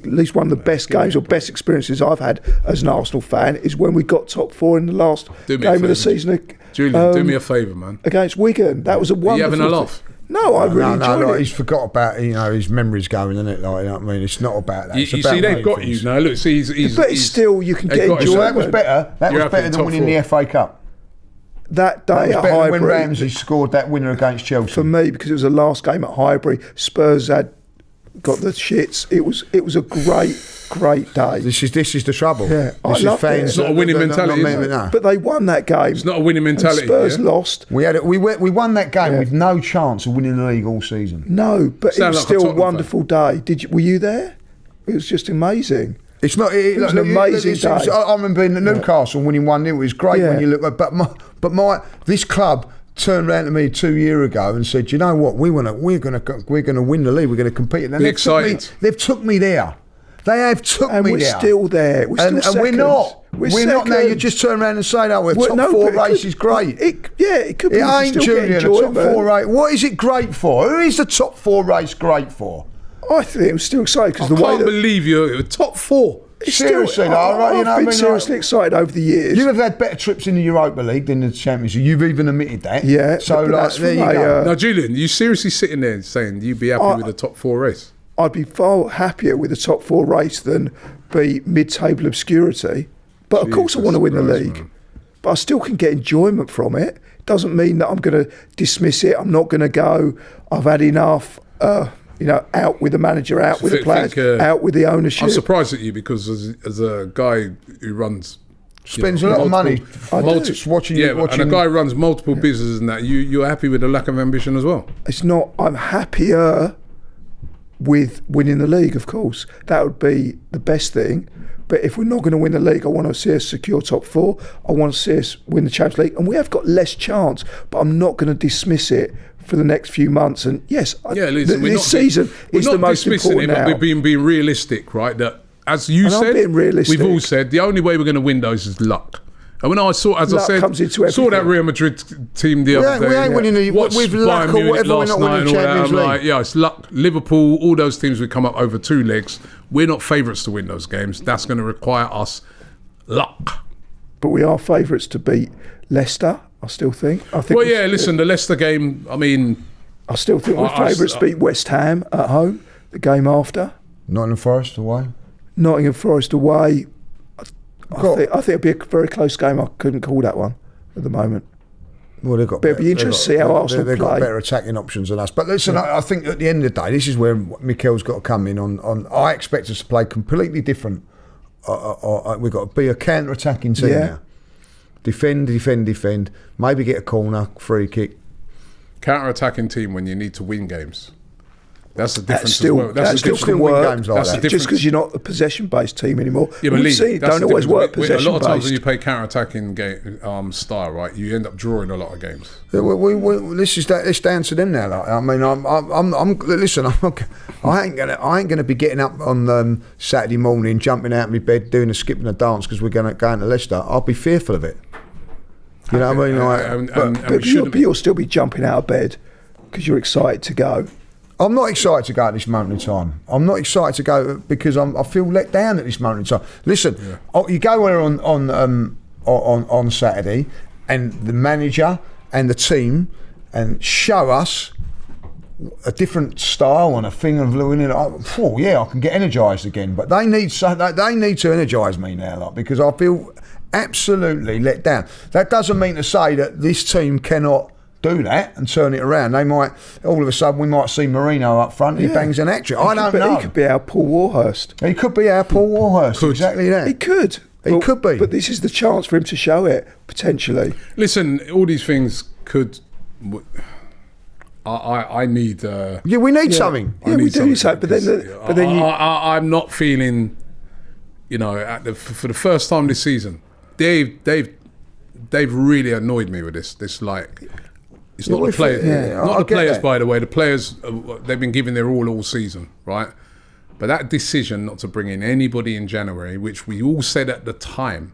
least one of the best games or best experiences I've had as an Arsenal fan, is when we got top 4 in the last game of the season. Julian, do me a favour, man. Against Wigan. That was a wonderful... Are you having a laugh? No, I really enjoyed it. He's forgot about his memory's going, isn't it? Like, you know what I mean? It's not about that. You It's about see, they've winning got things. you now. Look, see, he's But it's still, you can get got you. So enjoyment. that was better. That You're was happy better in than top winning 4. the FA Cup. That That day was at better than when Highbury, Ramsey scored that winner against Chelsea. for me, because it was the last game at Highbury, Spurs had got the shits. It was a great day. This is the trouble. Yeah, I this is loved it. fans. It's not a winning mentality, is it? No. But they won that game. It's not a winning and mentality. Spurs yeah? lost. We won that game with no chance of winning the league all season. No, but it Sound was like a still a Tottenham wonderful day. Were you there? It was just amazing. It's not. It was an amazing day. I remember being at Newcastle winning 1-0. It was great when you look. But this club turned around to me 2 years ago and said, "You know what? We're gonna win the league. We're gonna compete." And Be excited. They've took me there. They have took And me we're there. still there. We're still and second. we're not. We're not now. You second. just turn around and say, "No, we're Well, top no, 4 but it race could- is great." It could be. It You can ain't, still get Julian. A top enjoyment. 4 race. What is it great for? Who is the top 4 race great for? I think it was still exciting because I the way can't that believe you're top 4. it's Seriously, though, right, you know what I I've mean? been seriously excited over the years. You have had better trips in the Europa League than the Champions League. You've even admitted that. Yeah, So but like, that's there you from go. Now, Julian, you seriously sitting there saying you'd be happy with the top 4 race? I'd be far happier with the top 4 race than be mid-table obscurity. But of course I want to win the Jesus league. Christ, man. But I still can get enjoyment from it. Doesn't mean that I'm going to dismiss it. I'm not going to go, I've had enough, out with the manager, out with the players, out with the ownership. I'm surprised at you because as a guy who runs Spends a lot of money multiple, watching. and a guy who runs multiple businesses and that, you're happy with the lack of ambition as well. It's not, I'm happier with winning the league, of course. That would be the best thing. But if we're not going to win the league, I want to see us secure top 4. I want to see us win the Champions League. And we have got less chance, but I'm not going to dismiss it for the next few months. And yes, Listen, this season is the most important now. We're being realistic, right? That, as you And I'm said, being realistic. we've all said, the only way we're going to win those is luck. And when I saw, as Luck I said, comes into saw that everything. Real Madrid team the other day. We ain't winning the, watched with luck Bayern or Munich whatever. We're last not night winning and the all that. Champions I'm League. like, yeah, it's luck. Liverpool, all those teams would come up over 2 legs. We're not favourites to win those games. That's going to require us luck. But we are favourites to beat Leicester, I still think. Well, yeah, listen, the Leicester game, I mean, I still think we're favourites to beat West Ham at home, the game after. Nottingham Forest away. Nottingham Forest away. I think it'd be a very close game. I couldn't call that one at the moment. Well, they've got. But it'd be interesting to see how Arsenal They've got play. better attacking options than us. But listen, I think at the end of the day, this is where Mikel's got to come in. On I expect us to play completely different. We've got to be a counter-attacking team now. Defend. Maybe get a corner, free kick. counter-attacking team when you need to win games. That's the difference Still, as well. That's that the still difference. can work. games like That's that. the Just because difference. you're not a possession-based team anymore. Yeah, but We've Lee, seen it that's don't the always difference. work A lot of times when possession-based. you play counter-attacking style, right, you end up drawing a lot of games. It's down to them now. Like, I mean, listen. I ain't gonna be getting up on Saturday morning, jumping out of my bed, doing a skip and a dance because we're going to Leicester. I'll be fearful of it. You know what I mean? But you'll still be jumping out of bed because you're excited to go. I'm not excited to go at this moment in time. I'm not excited to go because I feel let down at this moment in time. Listen, you go there on Saturday, and the manager and the team and show us a different style and a thing of winning. I can get energised again. But they need to energise me now, because I feel absolutely let down. That doesn't mean to say that this team cannot do that and turn it around. They might, all of a sudden, we might see Marino up front. He bangs an hat-trick. I don't know. He could be our Paul Warhurst. He could be our Paul Warhurst. Exactly that. He could. He could be. But this is the chance for him to show it, potentially. Listen, all these things could. I need. We need something. Yeah, we do need something. But then you. I'm not feeling. For the first time this season, they've really annoyed me with this. Like, it's not the players. Not the players, by the way. The players, they've been giving their all season, right? But that decision not to bring in anybody in January, which we all said at the time,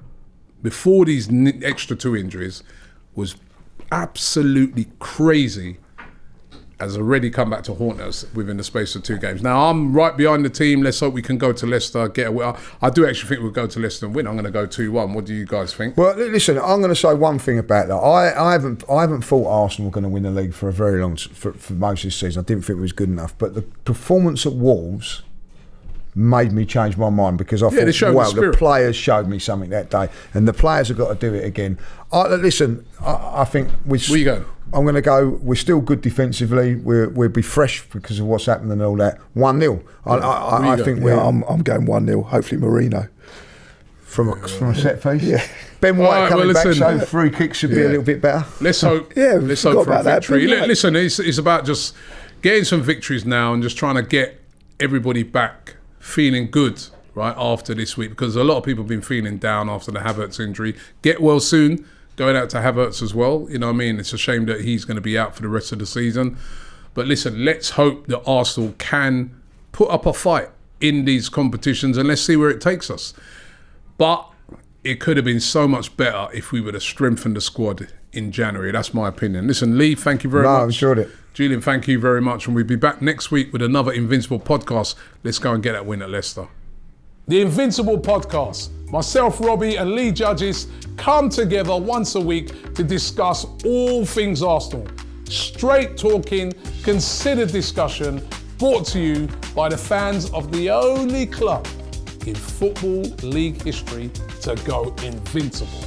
before these extra 2 injuries, was absolutely crazy. has already come back to haunt us within the space of 2 games. Now, I'm right behind the team. Let's hope we can go to Leicester, get a win. I do actually think we'll go to Leicester and win. I'm going to go 2-1. What do you guys think? Well, listen, I'm going to say one thing about that. I haven't thought Arsenal were going to win the league for a very long for most of this season. I didn't think it was good enough. But the performance at Wolves made me change my mind, because I thought, wow, the players showed me something that day, and the players have got to do it again. I think where you going? I'm going to go. We're still good defensively. We'll be fresh because of what's happened and all that. 1-0. I think we're. I'm going 1-0. Hopefully Marino from a set piece. Yeah. Ben White coming back, so free kicks should be a little bit better. Let's hope. Let's hope for a victory. Listen, it's about just getting some victories now and just trying to get everybody back feeling good, right, after this week, because a lot of people have been feeling down after the Havertz injury. Get well soon. Going out to Havertz as well. You know what I mean? It's a shame that he's going to be out for the rest of the season. But listen, let's hope that Arsenal can put up a fight in these competitions, and let's see where it takes us. But it could have been so much better if we would have strengthened the squad in January. That's my opinion. Listen, Lee, thank you very much. I enjoyed it. Julian, thank you very much. And we'll be back next week with another Invincible podcast. Let's go and get that win at Leicester. The Invincible podcast. Myself, Robbie, and Lee Judges come together once a week to discuss all things Arsenal. Straight talking, considered discussion, brought to you by the fans of the only club in Football League history to go invincible.